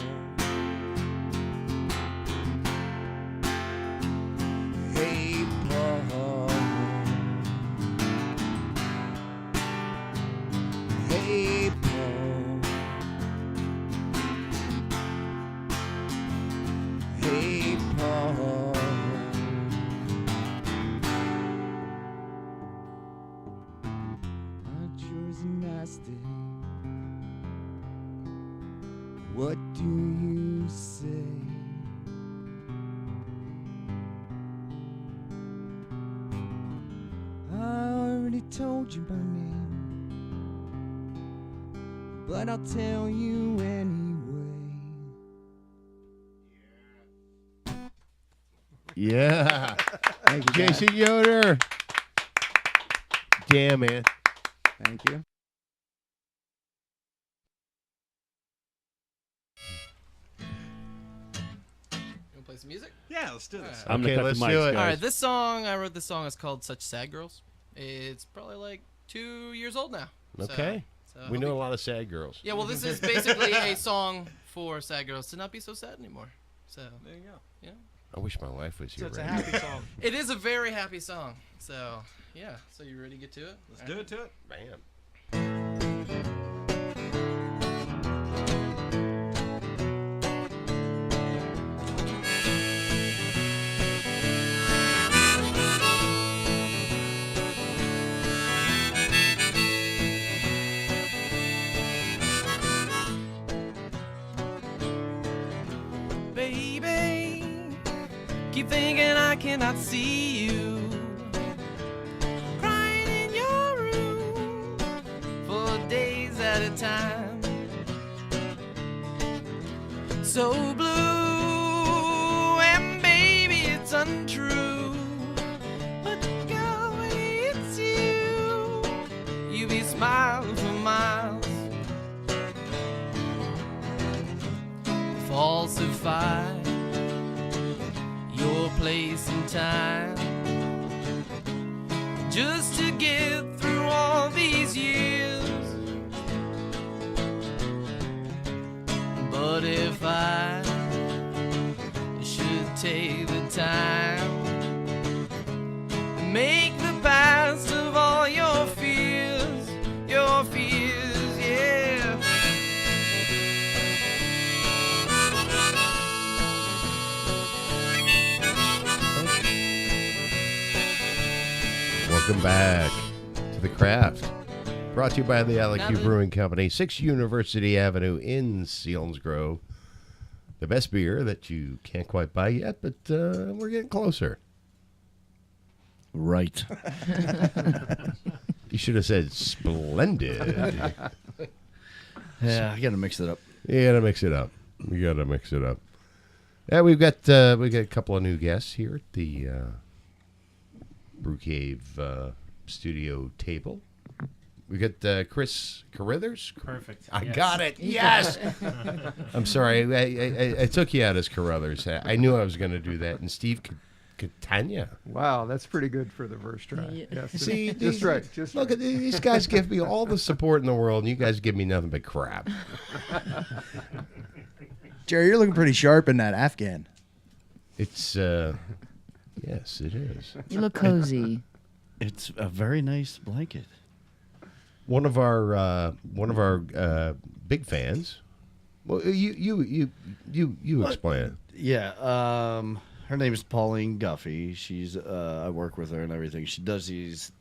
Hey, Paul. Hey, Paul. Hey, Paul. It sure is a nice day. What do you say? I already told you my name, but I'll tell you anyway. Yeah. Thank you, guys. Jason Yoder. Damn, man. Thank you. You wanna play some music? Yeah, let's do this. I'm Okay, gonna cut let's the mics, do it. guys. All right, this song I wrote. This song is called "Such Sad Girls." It's probably like 2 years old now. Okay. So We I'll know be- a lot of sad girls. Yeah, well, this is basically a song for sad girls to not be so sad anymore. So There you go. yeah, I wish my wife was So here it's a right happy song. it is a very happy song. So yeah, so you ready to get to it? Let's do it to it. now. Bam. Baby, keep thinking I cannot see you. Crying in your room for days at a time. So blue, and baby, it's untrue. But girl, when it's you, you be smiling for miles. Falsify your place and time just to get through all these years. But if I should take the time to make the past of all your fears, yeah. Welcome back to The Craft. Brought to you by the LQ Brewing Company, 6 University Avenue in Selinsgrove. The best beer that you can't quite buy yet, but we're getting closer. Right. You should have said splendid. Yeah, I got to mix it up. You gotta mix it up. We gotta mix it up. Yeah, we got a couple of new guests here at the Brew Cave studio table. We got Chris Caraithers. Perfect. I Yes. got it. Yes. I'm sorry. I took you out as Caraithers. I knew I was going to do that. And Steve Catania. Wow, that's pretty good for the first try. Yeah. Yes, See, just right. Just look right. at these guys. Give me all the support in the world, and you guys give me nothing but crap. Jerry, you're looking pretty sharp in that Afghan. It's yes, it is. You look cozy. It's a very nice blanket. One of our big fans. Well, you explain it. Yeah, her name is Pauline Guffey. She's I work with her and everything. She does these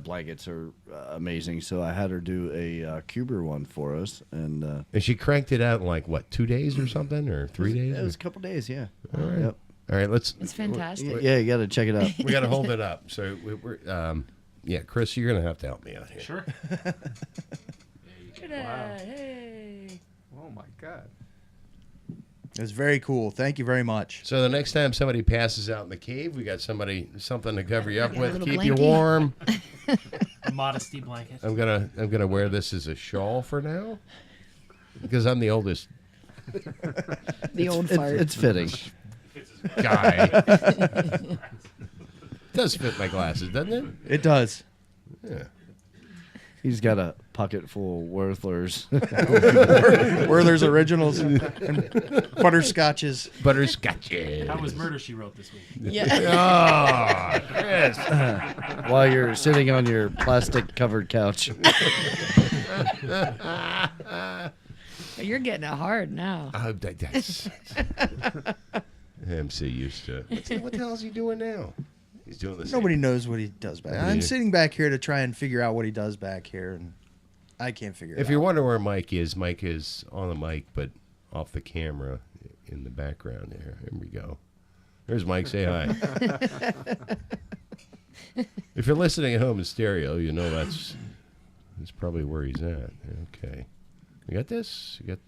blankets are amazing. So I had her do a Cuber one for us, and And she cranked it out in like what, 2 days or something, or 3 days? it was a couple days. Yeah. All right. Yep. All right, let's. It's fantastic. Yeah, you got to check it out. We got to hold it up. So we're yeah, Chris, you're gonna have to help me out here. Sure. Wow. Hey. Oh my God. It was very cool. Thank you very much. So the next time somebody passes out in the cave, we got something to cover you up Yeah, a with, little keep you blankie. warm. Modesty blanket. I'm gonna wear this as a shawl for now because I'm the oldest The old fart. It's fitting. guy. Does fit my glasses, doesn't it? It does. Yeah. He's got a pocket full of Werther's. Werther's Originals and butterscotches. Butterscotch. How was Murder, She Wrote this week? Yeah. Oh, Chris. While you're sitting on your plastic covered couch. You're getting it hard now. That's. I'm so used to it. What the hell is he doing now? He's doing the same. Nobody knows what he does back. Yeah. I'm sitting back here to try and figure out what he does back here, and I can't figure it out. If you're wondering where Mike is on the mic, but off the camera in the background there. Here we go. There's Mike. Say hi. If you're listening at home in stereo, you know that's probably where he's at. Okay. You got this? You got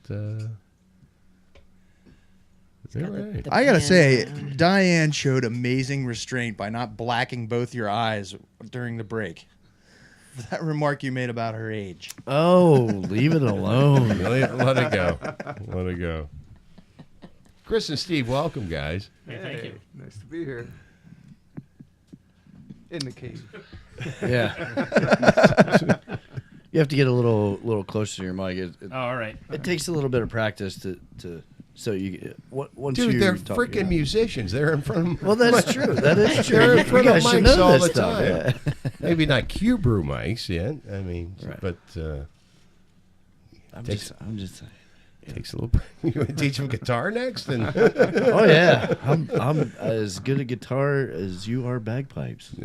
all right. I gotta pan say, around. Diane showed amazing restraint by not blacking both your eyes during the break. That remark you made about her age. Oh, leave it alone. Let it go. Let it go. Chris and Steve, welcome, guys. Hey, thank you. Nice to be here. In the cave. Yeah. You have to get a little closer to your mic. Oh, all right. It takes a little bit of practice to so you once Dude, you they're talk, freaking yeah. musicians. They're in front of Well, that's true. That is true. They're in You front of guys should mics know all this the stuff, time. yeah. Maybe not Q Brew mics yet. I mean, Right. but I'm Takes- just saying. takes a little. You want to teach them guitar next? And Oh yeah, I'm as good at guitar as you are bagpipes.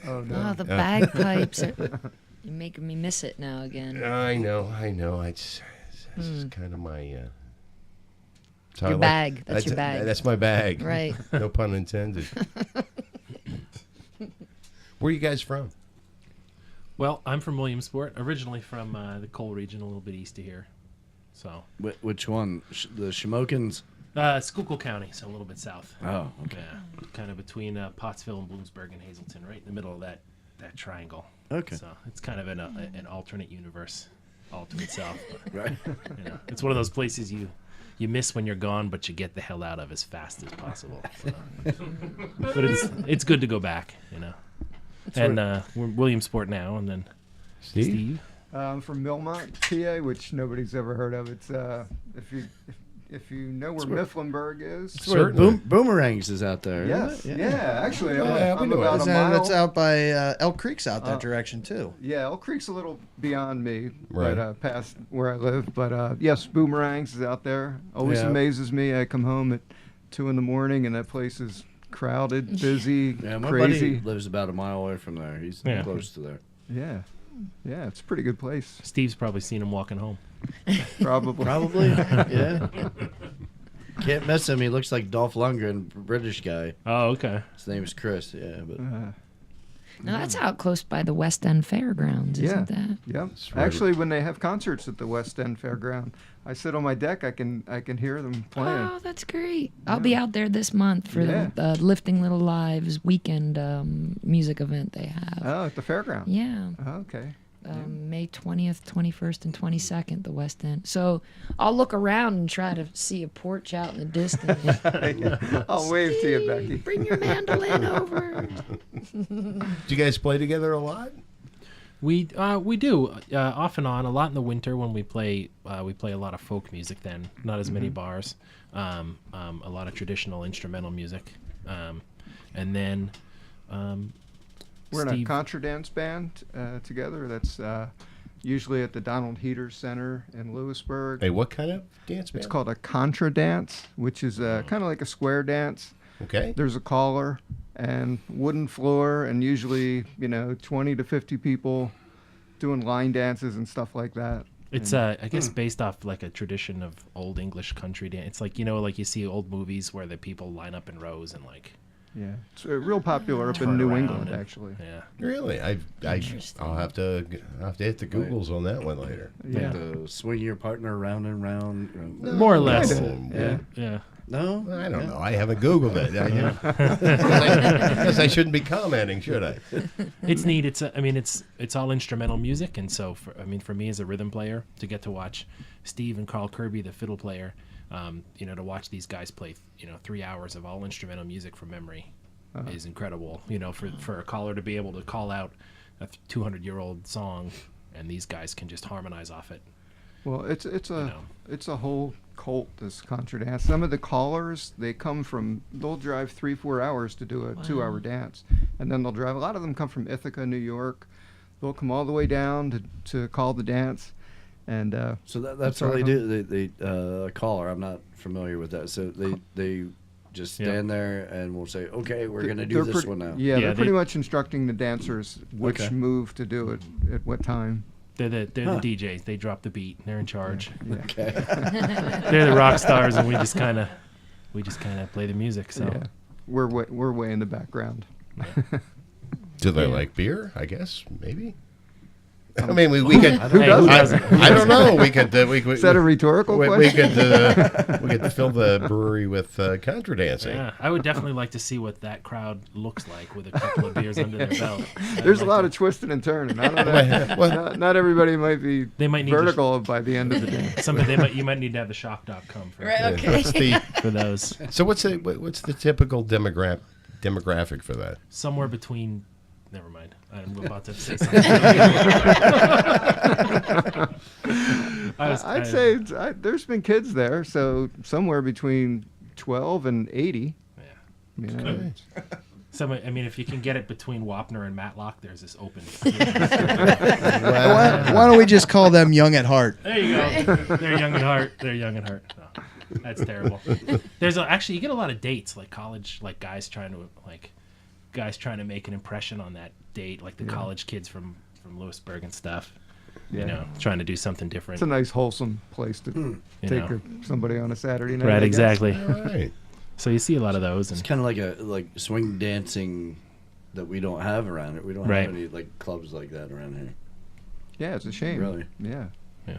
Oh no. Oh, the bagpipes. You're making me miss it now again. I know. It's kind of my. That's how Your I like- bag. That's your bag. That's my bag. Right. No pun intended. Where are you guys from? Well, I'm from Williamsport, originally from the coal region, a little bit east of here. So, Which one? The Shimokins? Schuylkill County, so a little bit south. Oh, okay. Yeah, kind of between Pottsville and Bloomsburg and Hazleton, right in the middle of that triangle. Okay. So it's kind of an alternate universe all to itself. Right. You know, it's one of those places you miss when you're gone, but you get the hell out of as fast as possible. So. But it's good to go back, you know. And we're in Williamsport now, and then Steve. I'm from Millmont, PA, which nobody's ever heard of. It's if you know where Mifflinburg is. That's where Boomerangs is out there. Yes. Isn't Yeah. it? Actually, Yeah, we I'm know it. about a mile. That's out by Elk Creek's out that direction too. Yeah, Elk Creek's a little beyond me, Right. but past where I live. But yes, Boomerangs is out there. Always Yeah. amazes me. I come home at 2 a.m. and that place is crowded, busy, Yeah, my crazy. buddy lives about a mile away from there. He's Yeah. close to there. Yeah, yeah, it's a pretty good place. Steve's probably seen him walking home. Probably. Probably, yeah. Can't miss him. He looks like Dolph Lundgren, British guy. Oh, okay. His name's Chris. Yeah, but Now that's out close by the West End Fairgrounds, isn't that? Yep. right. Actually, when they have concerts at the West End Fairground, I sit on my deck. I can hear them playing. Oh, that's great. I'll be out there this month for Yeah. the Lifting Little Lives weekend music event they have. Oh, at the fairground. Yeah. Oh, okay. May 20th, 21st, and 22nd, the West End. So I'll look around and try to see a porch out in the distance. I'll wave to you, Becky. Bring your mandolin over. Do you guys play together a lot? We do off and on. A lot in the winter when we play a lot of folk music. Then not as many bars. A lot of traditional instrumental music, and then We're in a Steve- contra dance band together. That's usually at the Donald Heaters Center in Lewisburg. Hey, what kind of dance band? It's called a contra dance, which is kind of like a square dance. Okay. There's a caller and wooden floor, and usually 20 to 50 people doing line dances and stuff like that. It's I guess based off like a tradition of old English country dance. It's like like you see old movies where the people line up in rows and like Yeah, it's real popular up in turn New around England, and- actually. Yeah. Really? I'll have to hit the Googles on that one later. Yeah. to swing your partner round and round. More or less. Yeah. Yeah. No, I don't know. I haven't Googled it. Guess I shouldn't be commenting, should I? It's neat. It's all instrumental music, and so for me as a rhythm player to get to watch Steve and Carl Kirby, the fiddle player, to watch these guys play 3 hours of all instrumental music from memory is incredible. For a caller to be able to call out a 200-year-old song, and these guys can just harmonize off it. Well, it's a whole cult, this contra dance. Some of the callers, they'll drive 3-4 hours to do a 2-hour dance, and then they'll drive. A lot of them come from Ithaca, New York. They'll come all the way down to call the dance, and So that's all they do. They caller. I'm not familiar with that. So they just stand there and we'll say, okay, we're gonna do this one now. Yeah, Yeah, they're they- pretty much instructing the dancers which Okay. move to do it at what time. They're the DJs. They drop the beat. They're in charge. Okay. They're the rock stars, and we just kind of play the music. So Yeah, we're way in the background. Do they like beer? I guess maybe. I mean, we could. Hey, who doesn't? I don't know. We could. Is that a rhetorical we question? could fill the brewery with contra dancing. Yeah, I would definitely like to see what that crowd looks like with a couple of beers under their belt. There's a lot of twisting and turning. I don't know. Not everybody might be They might need to- vertical by the end of the day. You might need to have the shock doc come for, Right, okay. for those. So what's the typical demographic for that? Somewhere between. Never mind. I'm about to say something. I'd say there's been kids there, so somewhere between 12 and 80. Yeah. You know, If you can get it between Wapner and Matlock, there's this open. Why don't we just call them young at heart? There you go. They're young at heart. They're young at heart. Oh, that's terrible. Actually, you get a lot of dates, like college, like guys trying to make an impression on that date, like the college kids from Lewisburg and stuff. Yeah. Trying to do something it's different. a nice, wholesome place to take somebody on a Saturday night. Right, I guess. exactly. All right. So you see a lot of those, It's and kind of like swing dancing that we don't have around here. We don't Right. have any like clubs like that around here. Yeah, it's a shame. Really? Yeah. Yeah.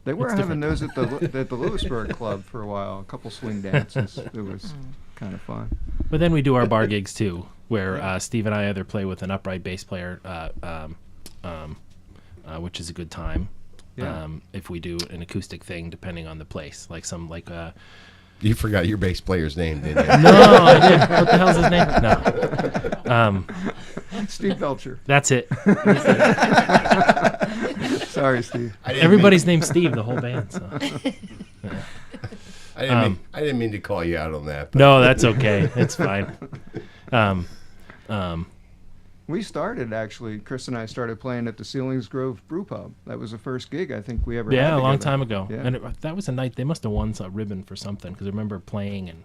They were It's having different. those at the Lewisburg Club for a while. A couple swing dances. It was kind of fun. but then we do our bar gigs too, where Steve and I either play with an upright bass player, which is a good time. Yeah. If we do an acoustic thing, depending on the place, You forgot your bass player's name, didn't you? no, I didn't. What the hell's his name? No. Steve Belcher. That's it. Sorry, Steve. Everybody's named Steve, the whole band. So. I didn't mean to call you out on that. But No, that's okay. It's fine. We started, actually, Chris and I started playing at the Ceilings Grove Brew Pub. That was the first gig I think we ever had Yeah, a long together. time ago. Yeah. And that was a night they must have won a ribbon for something, because I remember playing, and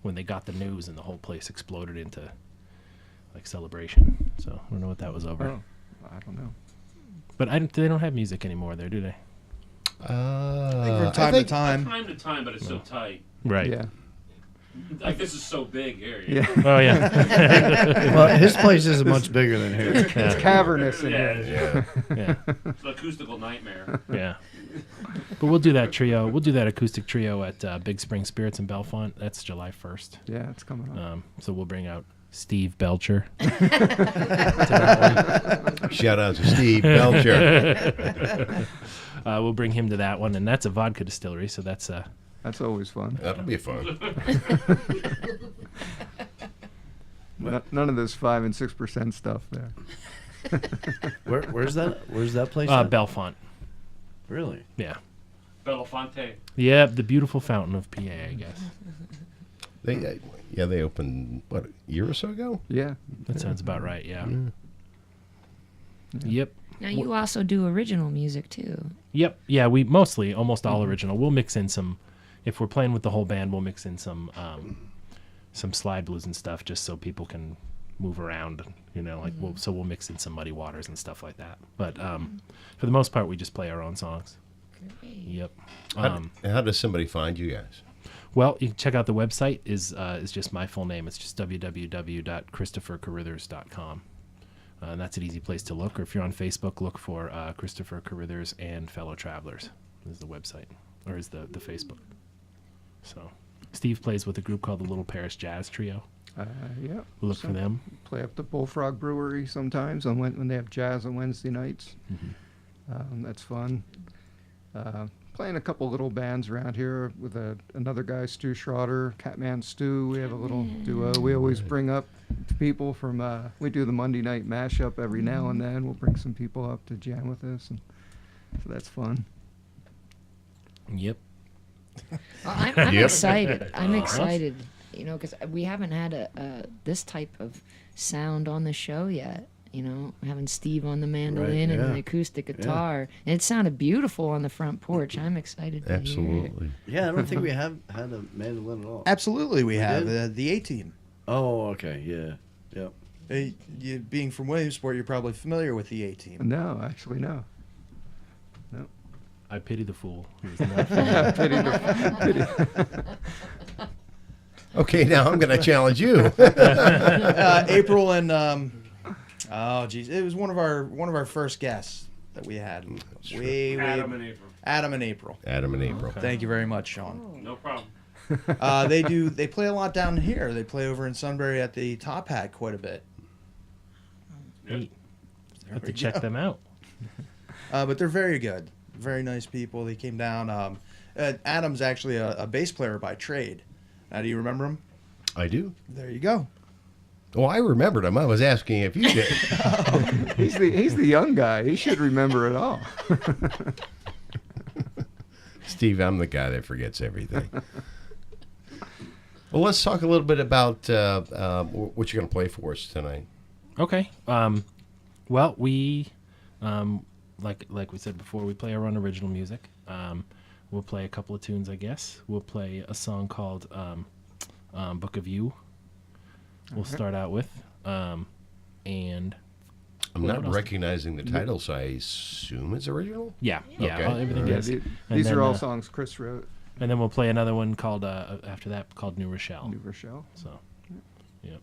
when they got the news and the whole place exploded into like celebration. So I don't know what that was over. Oh, I don't know. But they don't have music anymore there, do they? I think from time to time. Time to time, but it's so tight. Right. Yeah. Like this is so big here. Yeah. Oh yeah. Well, his place is much bigger than his. It's cavernous in Yeah, here. Yeah. It's an acoustical nightmare. Yeah. But we'll do that trio. We'll do that acoustic trio at Big Spring Spirits in Belfont. That's July 1st. Yeah, it's coming up. So we'll bring out Steve Belcher. Shout out to Steve Belcher. We'll bring him to that one, and that's a vodka distillery. So that's That's always fun. That'll be fun. None of this 5 and 6% stuff there. Where's that place? at? Belfont. Really? Yeah. Belafonte. Yeah, the beautiful fountain of PA, I guess. They opened what, a year or so ago. Yeah. That sounds about right. Yeah. Yep. Now you also do original music too. Yep. Yeah, we mostly almost all original. We'll mix in some. If we're playing with the whole band, we'll mix in some slide blues and stuff, just so people can move around. You know, like we'll mix in some Muddy Waters and stuff like that. But for the most part, we just play our own songs. Great. Yep. How does somebody find you guys? Well, you can check out the website. is just my full name. It's just www.christophercarithers.com. And that's an easy place to look. Or if you're on Facebook, look for Christopher Caraithers and Fellow Travelers is the website, or is the Facebook. So Steve plays with a group called the Little Paris Jazz Trio. Yeah. We'll look for them. Play up the Bullfrog Brewery sometimes when they have jazz on Wednesday nights. That's fun. Playing a couple little bands around here with another guy, Stu Schroeder, Catman Stu. We have a little duo. We always bring up people from. We do the Monday night mashup every now and then. We'll bring some people up to jam with us, and so that's fun. Yep. I'm Yep. excited. I'm excited. You know, because we haven't had this type of sound on the show yet. You know, having Steve on the mandolin and an acoustic guitar. And it sounded beautiful on the front porch. I'm excited to hear it. Absolutely. Yeah, I don't think we have had a mandolin at all. Absolutely, we have did? the A-Team. Oh, okay, yeah, yep. You, being from Williamsport, you're probably familiar with the A-Team. No, actually, no. I pity the fool. Who's not Okay, now I'm going to challenge you. April and oh geez, it was one of our first guests that we had. Adam and April. Adam and April. Adam and April. Thank you very much, Sean. No problem. They play a lot down here. They play over in Sunbury at the Top Hat quite a bit. Neat. Have to check them out. But they're very good. Very nice people. They came down. Adam's actually a bass player by trade. Now, do you remember him? I do. There you go. Oh, I remembered him. I was asking if you did. He's the young guy. He should remember it all. Steve, I'm the guy that forgets everything. Well, let's talk a little bit about what you're going to play for us tonight. Okay. Well, we like we said before, we play our own original music. We'll play a couple of tunes, I guess. We'll play a song called Book of You. We'll start out with. And I'm what not else? recognizing the title, so I assume it's original? yeah, Okay. everything is. These And then, are all songs Chris wrote. And then we'll play another one called after that called New Rochelle. New Rochelle. So, yep.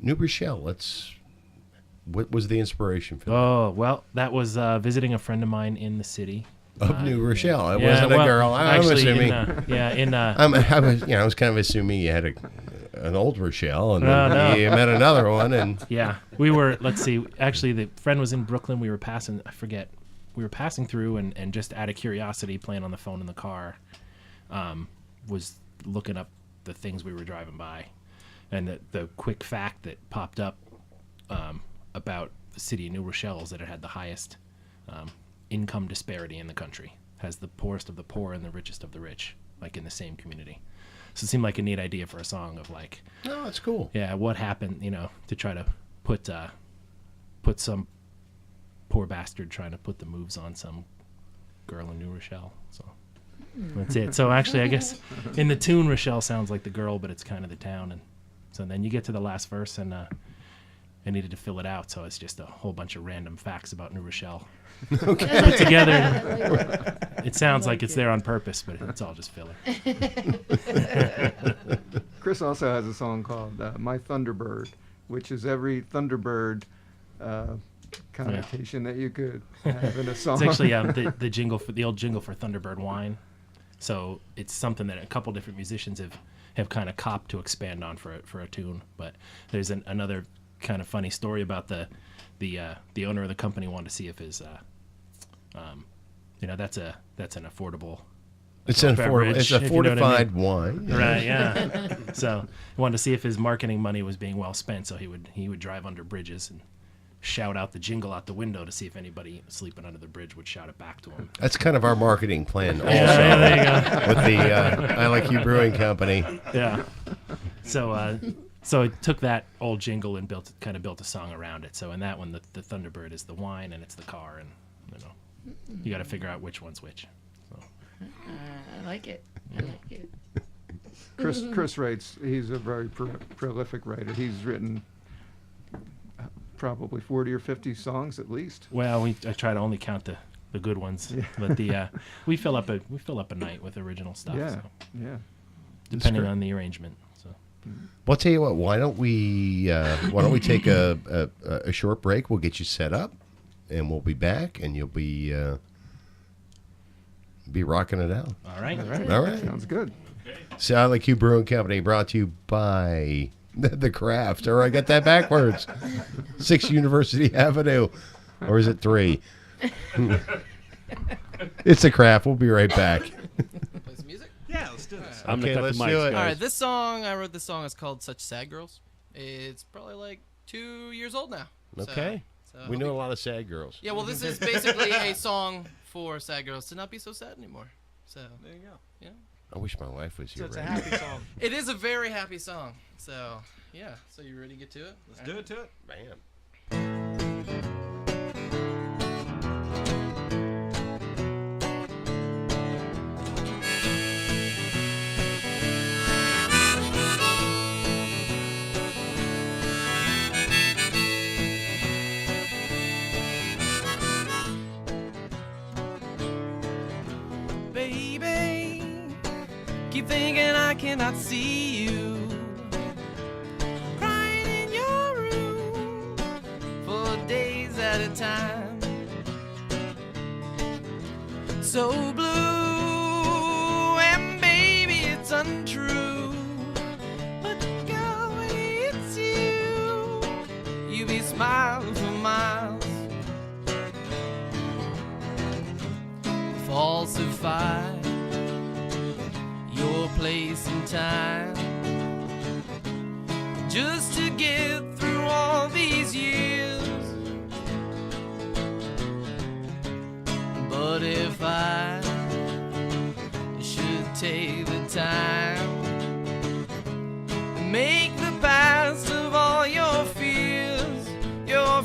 New Rochelle. What was the inspiration for that? Oh well, that was visiting a friend of mine in the city. Of New Rochelle. It Yeah, wasn't a well, girl. I'm actually, assuming. I I was kind of assuming you had an old Rochelle, and then No. you met another one, and yeah, we were. Let's see. Actually, the friend was in Brooklyn. We were passing. I forget. We were passing through, and just out of curiosity, playing on the phone in the car, was looking up the things we were driving by, and the quick fact that popped up about the city of New Rochelle is that it had the highest income disparity in the country. Has the poorest of the poor and the richest of the rich, like in the same community. So it seemed like a neat idea for a song of like, oh, that's cool. yeah, what happened, to try to put some poor bastard trying to put the moves on some girl in New Rochelle. So That's it. So actually, I guess in the tune, Rochelle sounds like the girl, but it's kind of the town. And so then you get to the last verse, and I needed to fill it out. So it's just a whole bunch of random facts about New Rochelle put together. It sounds like it's there on purpose, but it's all just filler. Chris also has a song called "My Thunderbird," which is every Thunderbird connotation that you could have in a song. It's actually the jingle for the old jingle for Thunderbird wine. So it's something that a couple different musicians have kind of copped to expand on for a tune. But there's another kind of funny story about the owner of the company wanted to see if his that's an affordable. It's an affordable. It's a fortified wine. Right. Yeah. So he wanted to see if his marketing money was being well spent. So he would drive under bridges and shout out the jingle out the window to see if anybody sleeping under the bridge would shout it back to him. That's kind of our marketing plan also. Yeah, there you go. With the I Like You Brewing Company. Yeah. So it took that old jingle and built a song around it. So in that one, the Thunderbird is the wine and it's the car, and you got to figure out which one's which. So. I like it. I like it. Chris writes. He's a very prolific writer. He's written probably 40 or 50 songs at least. Well, I try to only count the good ones, but we fill up a night with original stuff. Yeah, so, yeah. Depending on the arrangement. So. Well, I'll tell you what. Why don't we take a short break? We'll get you set up, and we'll be back, and you'll be rocking it out. All right. All right. Sounds good. So I Like You Brewing Company, brought to you by The Craft. Or I got that backwards. 6 University Avenue. Or is it 3? It's The Craft. We'll be right back. Play some music? Yeah, let's do this. Okay, let's do it. All right, I wrote this song. It's called Such Sad Girls. It's probably like 2 years old now. Okay. So We know a lot of sad girls. Yeah, well, this is basically a song for sad girls to not be so sad anymore. So There you go. yeah, I wish my wife was here. So it's a right happy song. it is a very happy song. So yeah, so you ready to get to it? Let's do it to it. Bam. Baby, keep thinking I cannot see you. Crying in your room for days at a time. So blue, and baby, it's untrue. But girl, when it's you, you be smiling for miles. Falsify your place in time just to get through all these years. But if I should take the time, make the past of all your fears, yeah.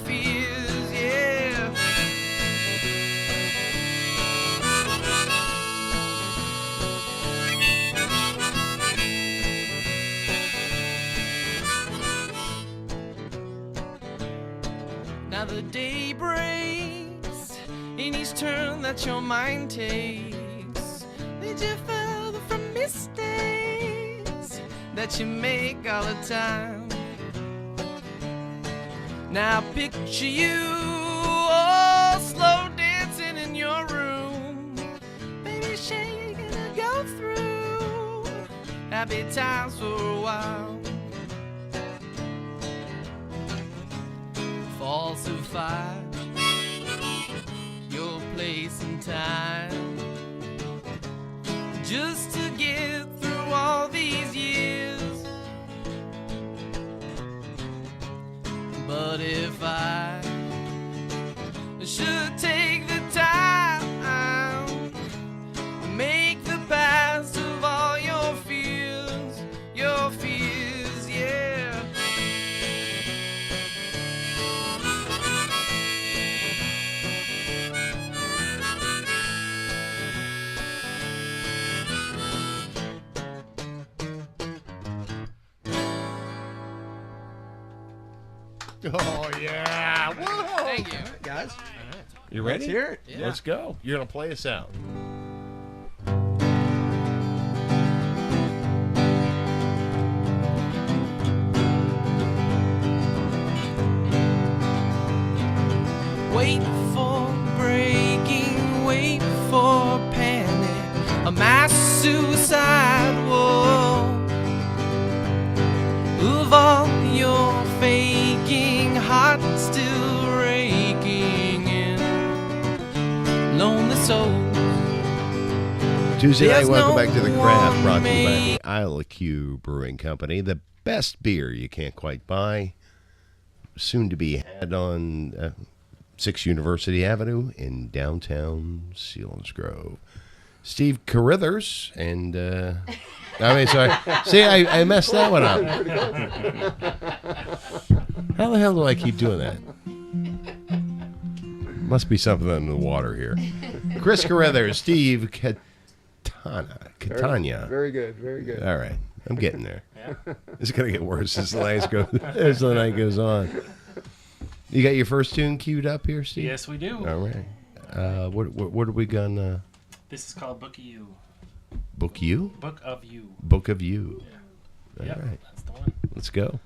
Now the day breaks in each turn that your mind takes. Did you further from mistakes that you make all the time? Now picture you all slow dancing in your room. Baby, shake and go through happy times for a while. Falsify your place and time just to get through all these years. But if I should take the time, make the past of all your fears, yeah. Oh, yeah. Whoa. Thank you. Guys, You ready? let's hear it. Yeah. Let's go. You're going to play us out. Wait for breaking, wait for panic, a mass suicide war. Of all your faking, heart still raking in lonely souls. Tuesday night, There's welcome no back to The Craft, one brought to you by made- the Isle of Q Brewing Company. The best beer you can't quite buy. Soon to be had on 6 University Avenue in downtown Selinsgrove. Steve Caraithers and, sorry. See, I messed that one up. How the hell do I keep doing that? Must be something in the water here. Chris Caraithers, Steve Catania. Very good. Very good. All right, I'm getting there. It's gonna get worse as the night goes on. You got your first tune queued up here, Steve? Yes, we do. All right. What are we gonna This is called Book of You. book you? Book of You. Book of you. All Yep, right, that's the one. let's go.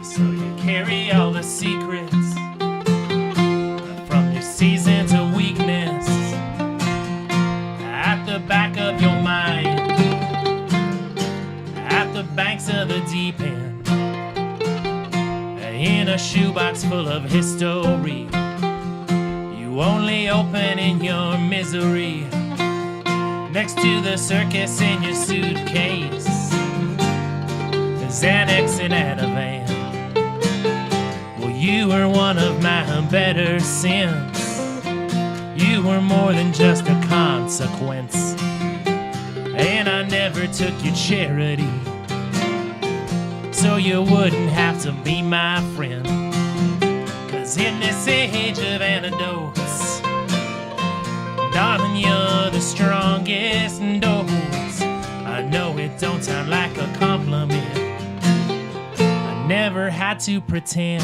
So you carry all the secrets from your seasons of weakness at the back of your mind, at the banks of the deep end, in a shoebox full of history. You only open in your misery, next to the circus in your suitcase, the Xanax in Ativan. Well, you were one of my better sins. You were more than just a consequence, and I never took your charity, so you wouldn't have to be my friend. 'Cause in this age of antidotes, darling, you're the strongest dose. I know it don't sound like a compliment, I never had to pretend.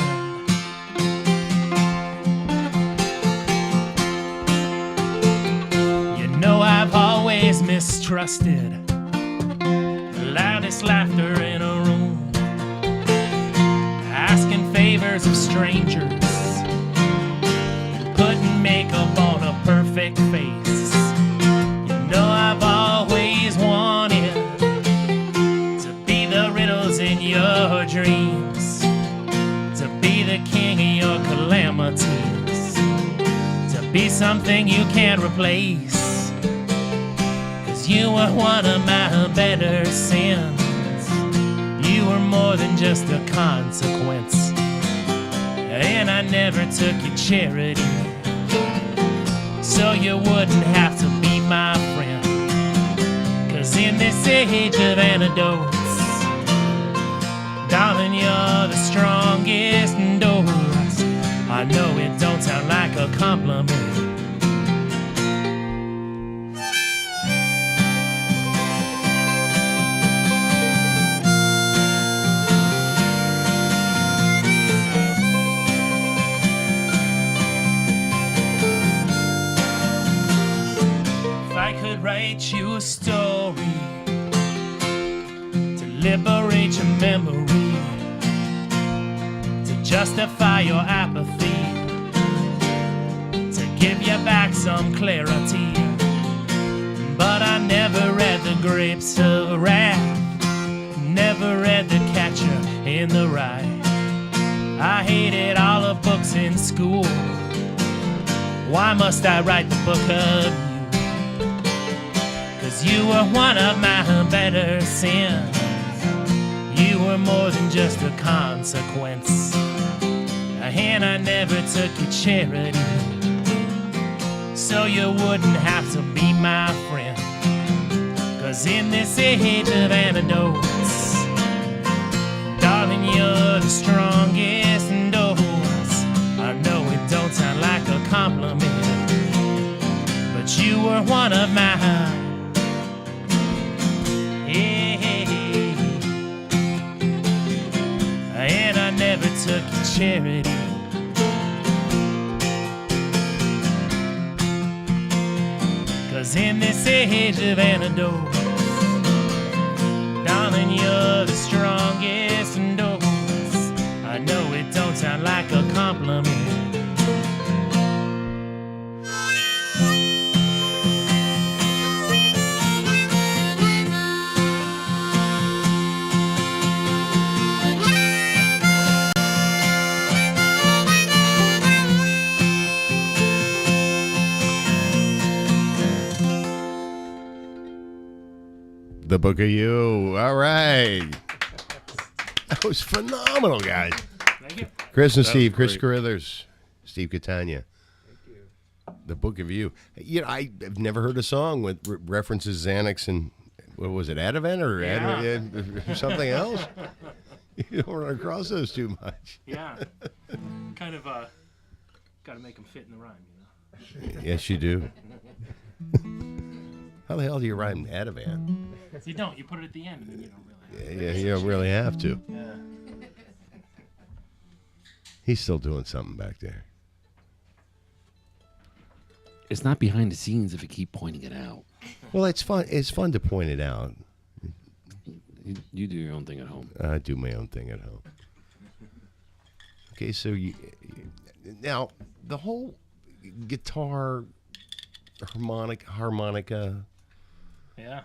You know I've always mistrusted the loudest laughter in a room, asking favors of strangers, putting makeup on a perfect face. You know I've always wanted to be the riddles in your dreams, to be the king of your calamities, to be something you can't replace. 'Cause you were one of my better sins. You were more than just a consequence, and I never took your charity, so you wouldn't have to be my friend. 'Cause in this age of antidotes, darling, you're the strongest dose. I know it don't sound like a compliment, if I could write you a story to liberate your memory, to justify your apathy, to give you back some clarity. But I never read the grapes of wrath, never read The Catcher in the Rye. I hated all the books in school. Why must I write the book of you? 'Cause you were one of my better sins. You were more than just a consequence, and I never took your charity, so you wouldn't have to be my friend. 'Cause in this age of antidotes, darling, you're the strongest dose. I know it don't sound like a compliment, but you were one of mine. Hey, and I never took your charity. Cause in this age of antidote, darling, you're the strongest dose. I know it don't sound like a compliment. The Book of You. All right. That was phenomenal, guys. Thank you. Chris and That Steve. was Chris great. Caraithers. Steve Catania. The Book of You. You know, I've never heard a song with references Xanax and, what was it, Ativan or or something else? You don't run across those too much. Yeah. Kind of, got to make them fit in the rhyme, you know? Yes, you do. How the hell do you rhyme Ativan? You don't. You put it at the end and then you don't really. Yeah, you don't really have to. Yeah. He's still doing something back there. It's not behind the scenes if you keep pointing it out. Well, it's fun. It's fun to point it out. You do your own thing at home. I do my own thing at home. Okay, so now the whole guitar harmonica. Yeah.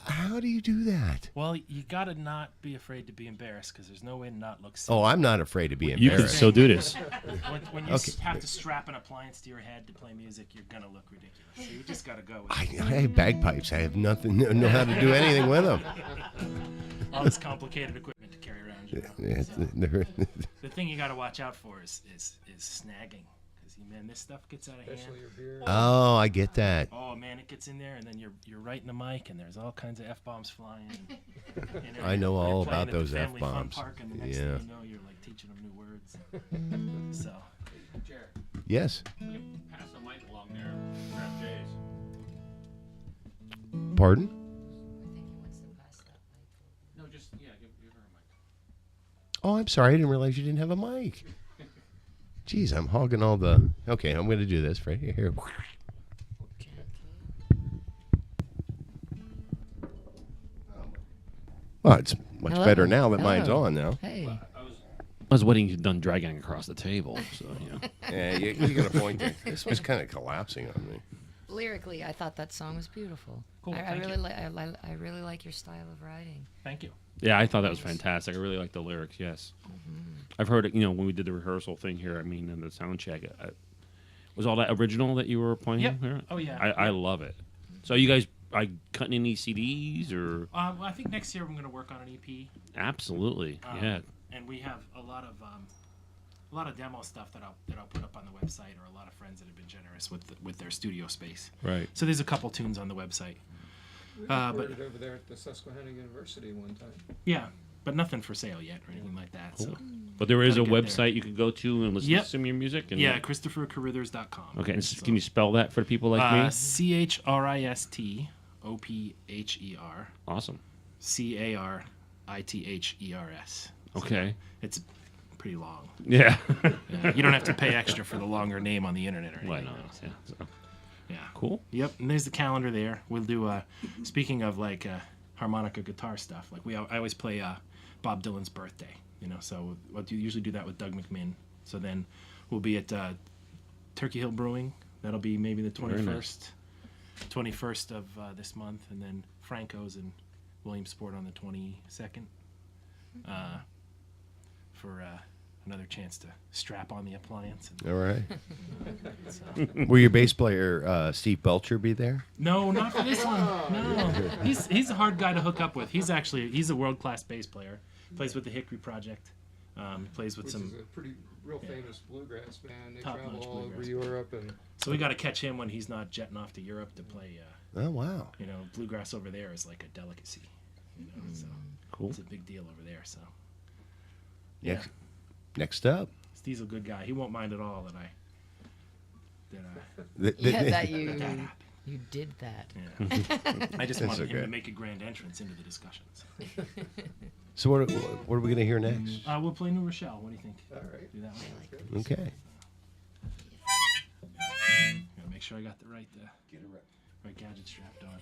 How do you do that? Well, you got to not be afraid to be embarrassed because there's no way to not look Oh, I'm not afraid to be You can embarrassed. still do this. When you Okay. have to strap an appliance to your head to play music, you're going to look ridiculous. So you just got to go with I it. have bagpipes. I have nothing. Know how to do anything with them. All this complicated equipment to carry around. You know? So the thing you got to watch out for is snagging. Because, man, this stuff gets out of hand. Oh, I get that. Oh, man, it gets in there, and then you're right in the mic, and there's all kinds of F-bombs flying. And I know you're all playing about at the those family fun F-bombs. park, and the next Yeah. thing you know, you're like teaching them new words. So, Yes. Pass the mic along there. Grab Jay's. Pardon? No, just, give her a mic. Oh, I'm sorry. I didn't realize you didn't have a mic. Jeez, I'm hogging all the. Okay, I'm going to do this right here. Well, it's much Hello. better now that mine's Hello. on now. Hey. I was waiting you done dragging across the table, so, Yeah, you got a point there. This was kind of collapsing on me. Lyrically, I thought that song was beautiful. Cool, I thank really you. I really like your style of writing. thank you. Yeah, I thought that was fantastic. I really like the lyrics, yes. I've heard it, when we did the rehearsal thing here, and the sound check. Was all that original that you were playing Yep. here? Oh, yeah. I love it. So you guys, cutting any CDs or? Well, I think next year I'm going to work on an EP. Absolutely, yeah. And we have a lot of demo stuff that I'll put up on the website, or a lot of friends that have been generous with their studio space. Right. So there's a couple tunes on the website. We But recorded over there at the Susquehanna University one time. Yeah, but nothing for sale yet or anything like that. So But there is a Gotta get website there. you can go to and listen Yep. to some of your music? And yeah, ChristopherCarithers.com. Okay, and can you spell that for people like me? ChristopherCarithers. Awesome. Carithers. Okay. It's pretty long. Yeah. Yeah, you don't have to pay extra for the longer name on the internet or anything. Why not? else. Yeah. So, Yeah. cool. Yep, and there's the calendar there. We'll do. Speaking of harmonica guitar stuff, I always play Bob Dylan's birthday. So we'll usually do that with Doug McMinn. So then we'll be at Turkey Hill Brewing. That'll be maybe the 21st, nice. 21st of this month, and then Franco's in Williamsport on the 22nd. For another chance to strap on the appliance. All right. Will your bass player, Steve Belcher, be there? No, not for this one. No, he's a hard guy to hook up with. He's a world-class bass player. Plays with the Hickory Project. He plays with Which some. is a real famous bluegrass band. They Top-notch travel all over bluegrass Europe and. So we got to catch him when he's not jetting off to Europe to play. Oh wow. Bluegrass over there is like a delicacy. So Cool. it's a big deal over there. So Next up. Steve's a good guy. He won't mind at all that That you did that. I just That's wanted him okay. to make a grand entrance into the discussions. So what are we gonna hear next? We'll play New Rochelle. What do you think? All right. Do that one. Okay. Gotta make sure I got the right gadget strapped on.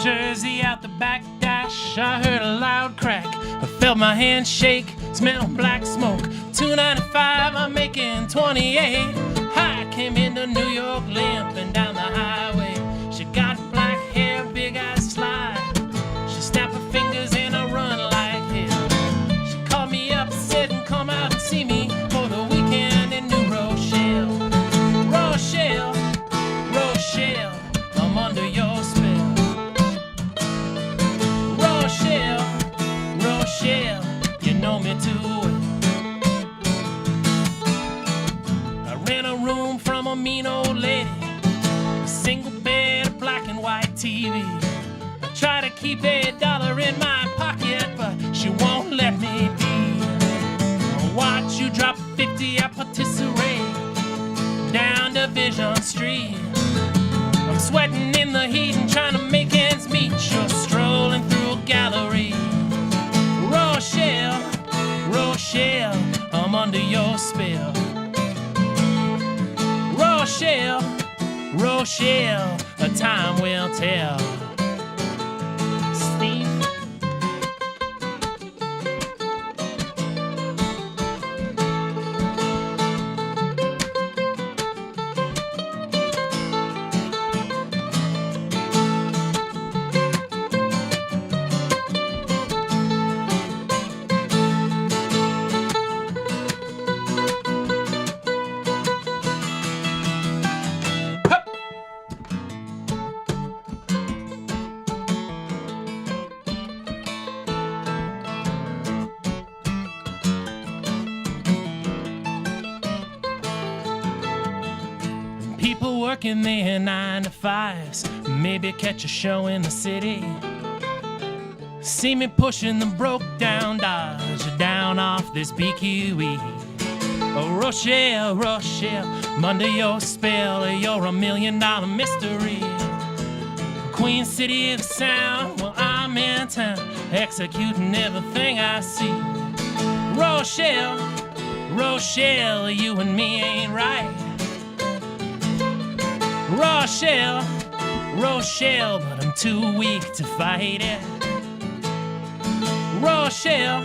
Jersey out the back dash, I heard a loud crack. I felt my hand shake, smelled black smoke. $2.95, I'm making 28. I came into New York limping down the highway. She got black hair, big eyes slide. She snapped her fingers and I run like hell. She called me up, said, come out and see me for the weekend in New Rochelle. Rochelle, Rochelle, I'm under your spell. Rochelle, Rochelle, you know me too well. I rent a room from a mean old lady, a single bed, a black and white TV. I try to keep $1 in my pocket, but she won't let me be. I watch you drop 50 at Patisserie down Division Street. I'm sweating in the heat and trying to make ends meet. You're strolling through a gallery. Rochelle, Rochelle, I'm under your spell. Rochelle, Rochelle, a time will tell. Steve. People working their 9 to 5s, maybe catch a show in the city. See me pushing the broke down Dodge down off this BQE. Oh, Rochelle, Rochelle, I'm under your spell, you're $1 million mystery. Queen City of the Sound, well, I'm in town, executing everything I see. Rochelle, Rochelle, you and me ain't right. Rochelle, Rochelle, but I'm too weak to fight it. Rochelle,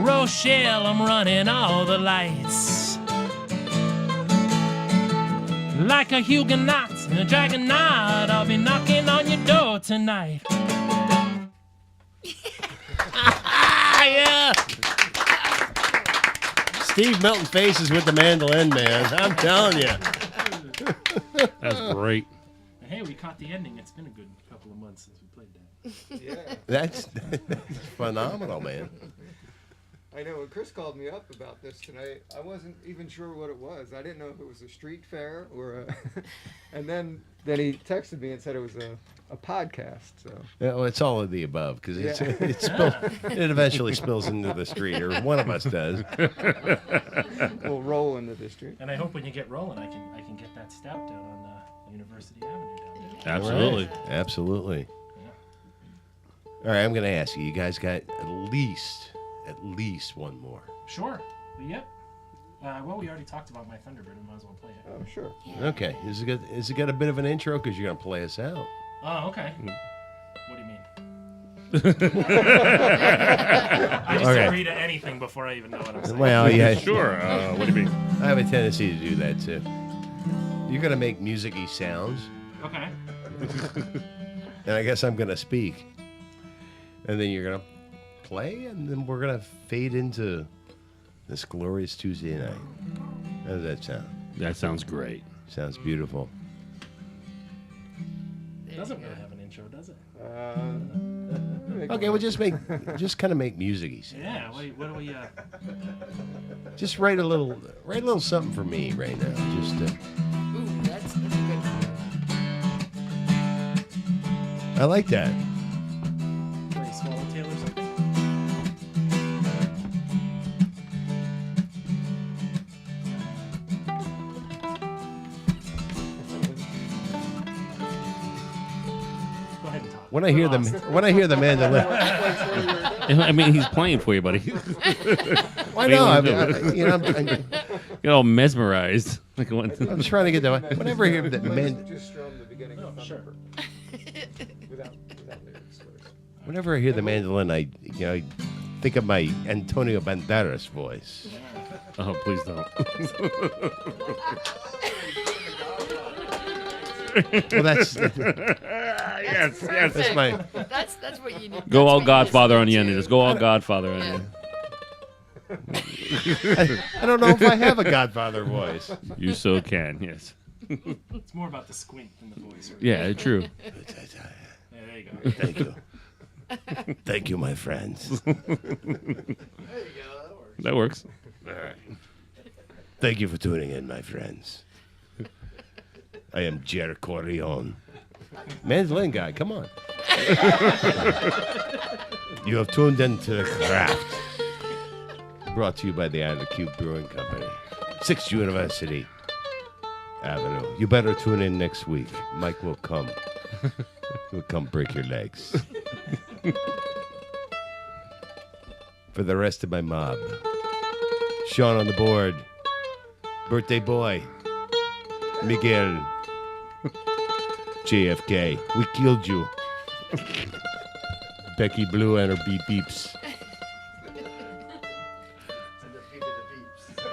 Rochelle, I'm running all the lights. Like a Huguenot and a Dragonaut, I'll be knocking on your door tonight. Yeah. Steve Melton faces with the mandolin, man. I'm telling you. That's great. Hey, we caught the ending. It's been a good couple of months since we played that. Yeah. That's phenomenal, man. I know when Chris called me up about this tonight, I wasn't even sure what it was. I didn't know if it was a street fair or a and then he texted me and said it was a podcast. So Yeah, well, it's all of the above because it eventually spills into the street, or one of us does. we'll roll into the street. And I hope when you get rolling, I can get that stout down on University Avenue down there. Absolutely. Right. Absolutely. All right, I'm going to ask you. You guys got at least one more. Sure. Yep. Well, we already talked about my Thunderbird. We might as well play it. Oh, sure. Okay. Is it got a bit of an intro because you're going to play us out? Oh, okay. What do you mean? I just Okay. agree to anything before I even know what I'm saying. Well, yeah. Sure. What do you mean? I have a tendency to do that too. You're gonna make music-y sounds, Okay. and I guess I'm gonna speak, and then you're gonna play, and then we're gonna fade into this glorious Tuesday night. How does that sound? That sounds great. Sounds beautiful. It doesn't really have an intro, does it? Okay, we'll just kind of make music-y sounds. Yeah. What do we? Just write a little something for me right now. Just. Ooh, that's a good. I like that. Play Swallowtail or something. Go ahead and talk. When I hear the mandolin, I mean, he's playing for you, buddy. why not? I'm You're all mesmerized. I'm trying to get that. Whenever I hear the Just strum the beginning of Thunderbird. Without lyrics. whenever I hear the mandolin, I think of my Antonio Banderas voice. Oh, please don't. Well, that's Yes. that's my. That's what you need. Go that's all what you Godfather on the listen end to. of this. Go all Godfather on the Yeah. end. I don't know if I have a Godfather voice. You so can, yes. It's more about the squint than the voice. Right? Yeah, true. Yeah, there you go. Thank you. Thank you, my friends. That works. All right. Thank you for tuning in, my friends. I am Jer Corleone. Mandolin guy, come on. You have tuned into The Craft. Brought to you by the Island Cube Brewing Company. 6th University Avenue. You better tune in next week. Mike will come. He'll come break your legs. For the rest of my mob. Sean on the board. Birthday boy. Miguel. JFK. We killed you. Becky Blue and her beep beeps.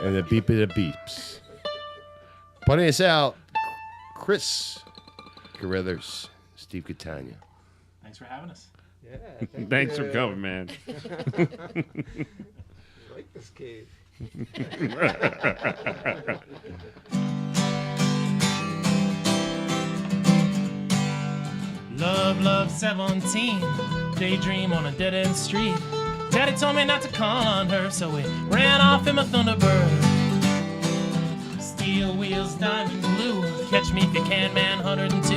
And the beep of the beeps. Putting us out, Chris Caraithers, Steve Catania. Thanks for having us. Yeah. Thanks for coming, man. Like this cave. Love 17, daydream on a dead-end street. Daddy told me not to call on her, so we ran off in my Thunderbird. Steel wheels, diamond blue, catch me if you can, man, 102.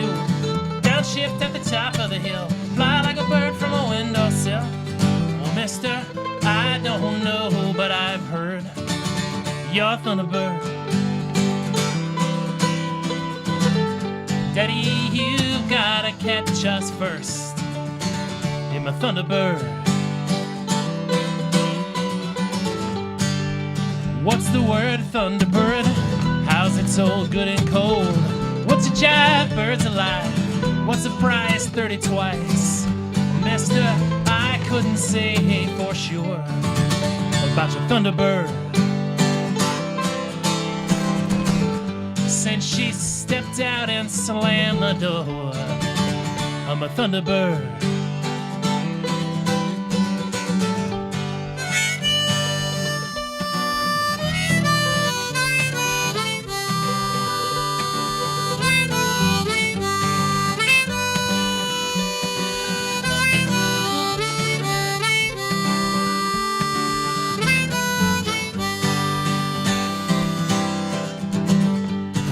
Downshift at the top of the hill, fly like a bird from a windowsill. Oh, mister, I don't know, but I've heard you're Thunderbird. Daddy, you've gotta catch us first in my Thunderbird. What's the word, Thunderbird? How's it so good and cold? What's a jive, birds alive? What's the price, 30 twice? Mister, I couldn't say for sure about your Thunderbird. Since she stepped out and slammed the door, I'm a Thunderbird.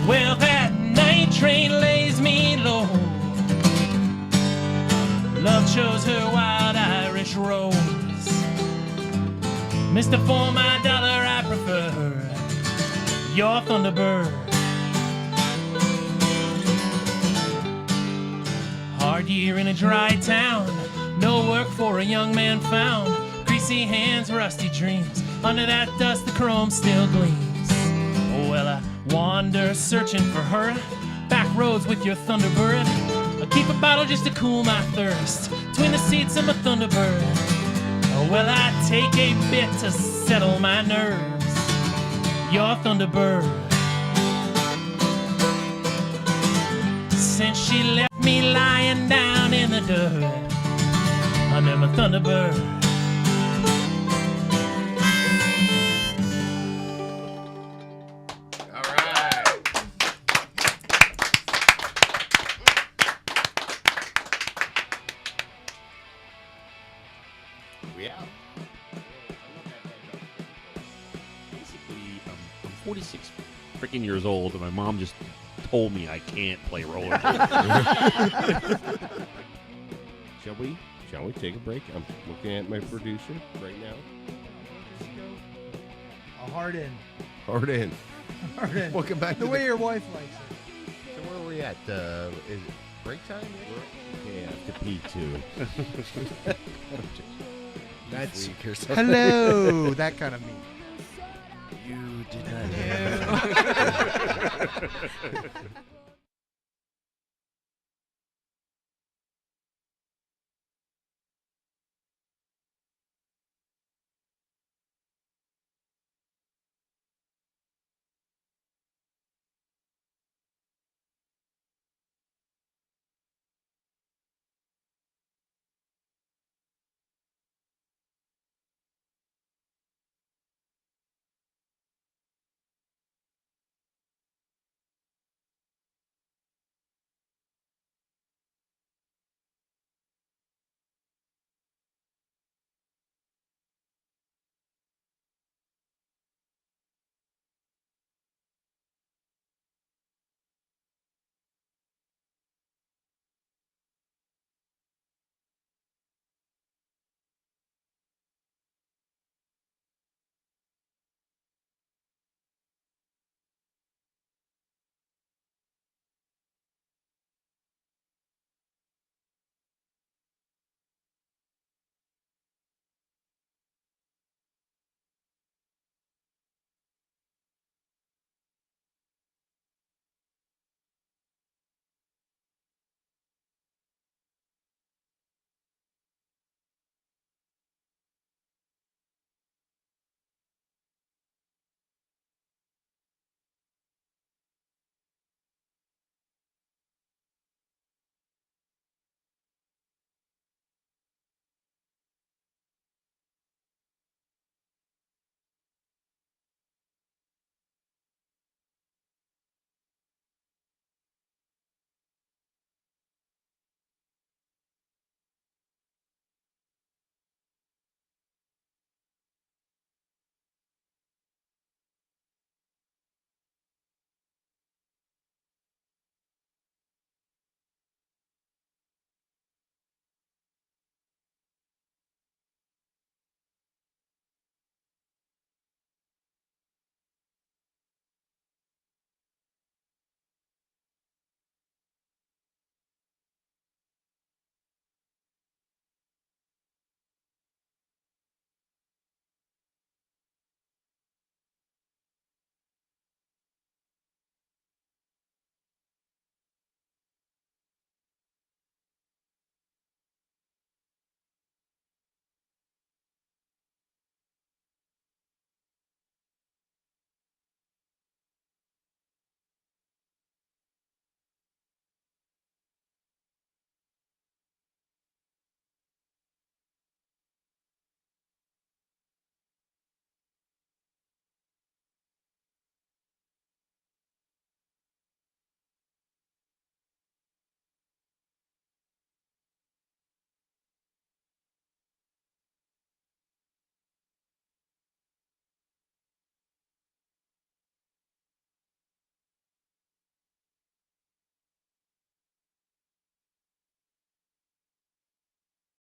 Well, that night train lays me low. Love chose her wild Irish rose. Mister, for my dollar I prefer your Thunderbird. Hard year in a dry town, no work for a young man found. Greasy hands, rusty dreams, under that dust the chrome still gleams. Oh, well, I wander searching for her, back roads with your Thunderbird. I keep a bottle just to cool my thirst, between the seats of my Thunderbird. Oh, well, I take a bit to settle my nerves, your Thunderbird. since she left me lying down in the dirt under my Thunderbird. All right. We out. Basically, I'm 46 freaking years old, and my mom just told me I can't play roller. Shall we? Shall we take a break? I'm looking at my producer right now. A hard in. Hard in. Hard in. Welcome back The to way the... your wife likes it. So where are we at? Is it break time? Yeah, I have to pee too. That's Weak or something. Hello, that kind of me. You did not hear.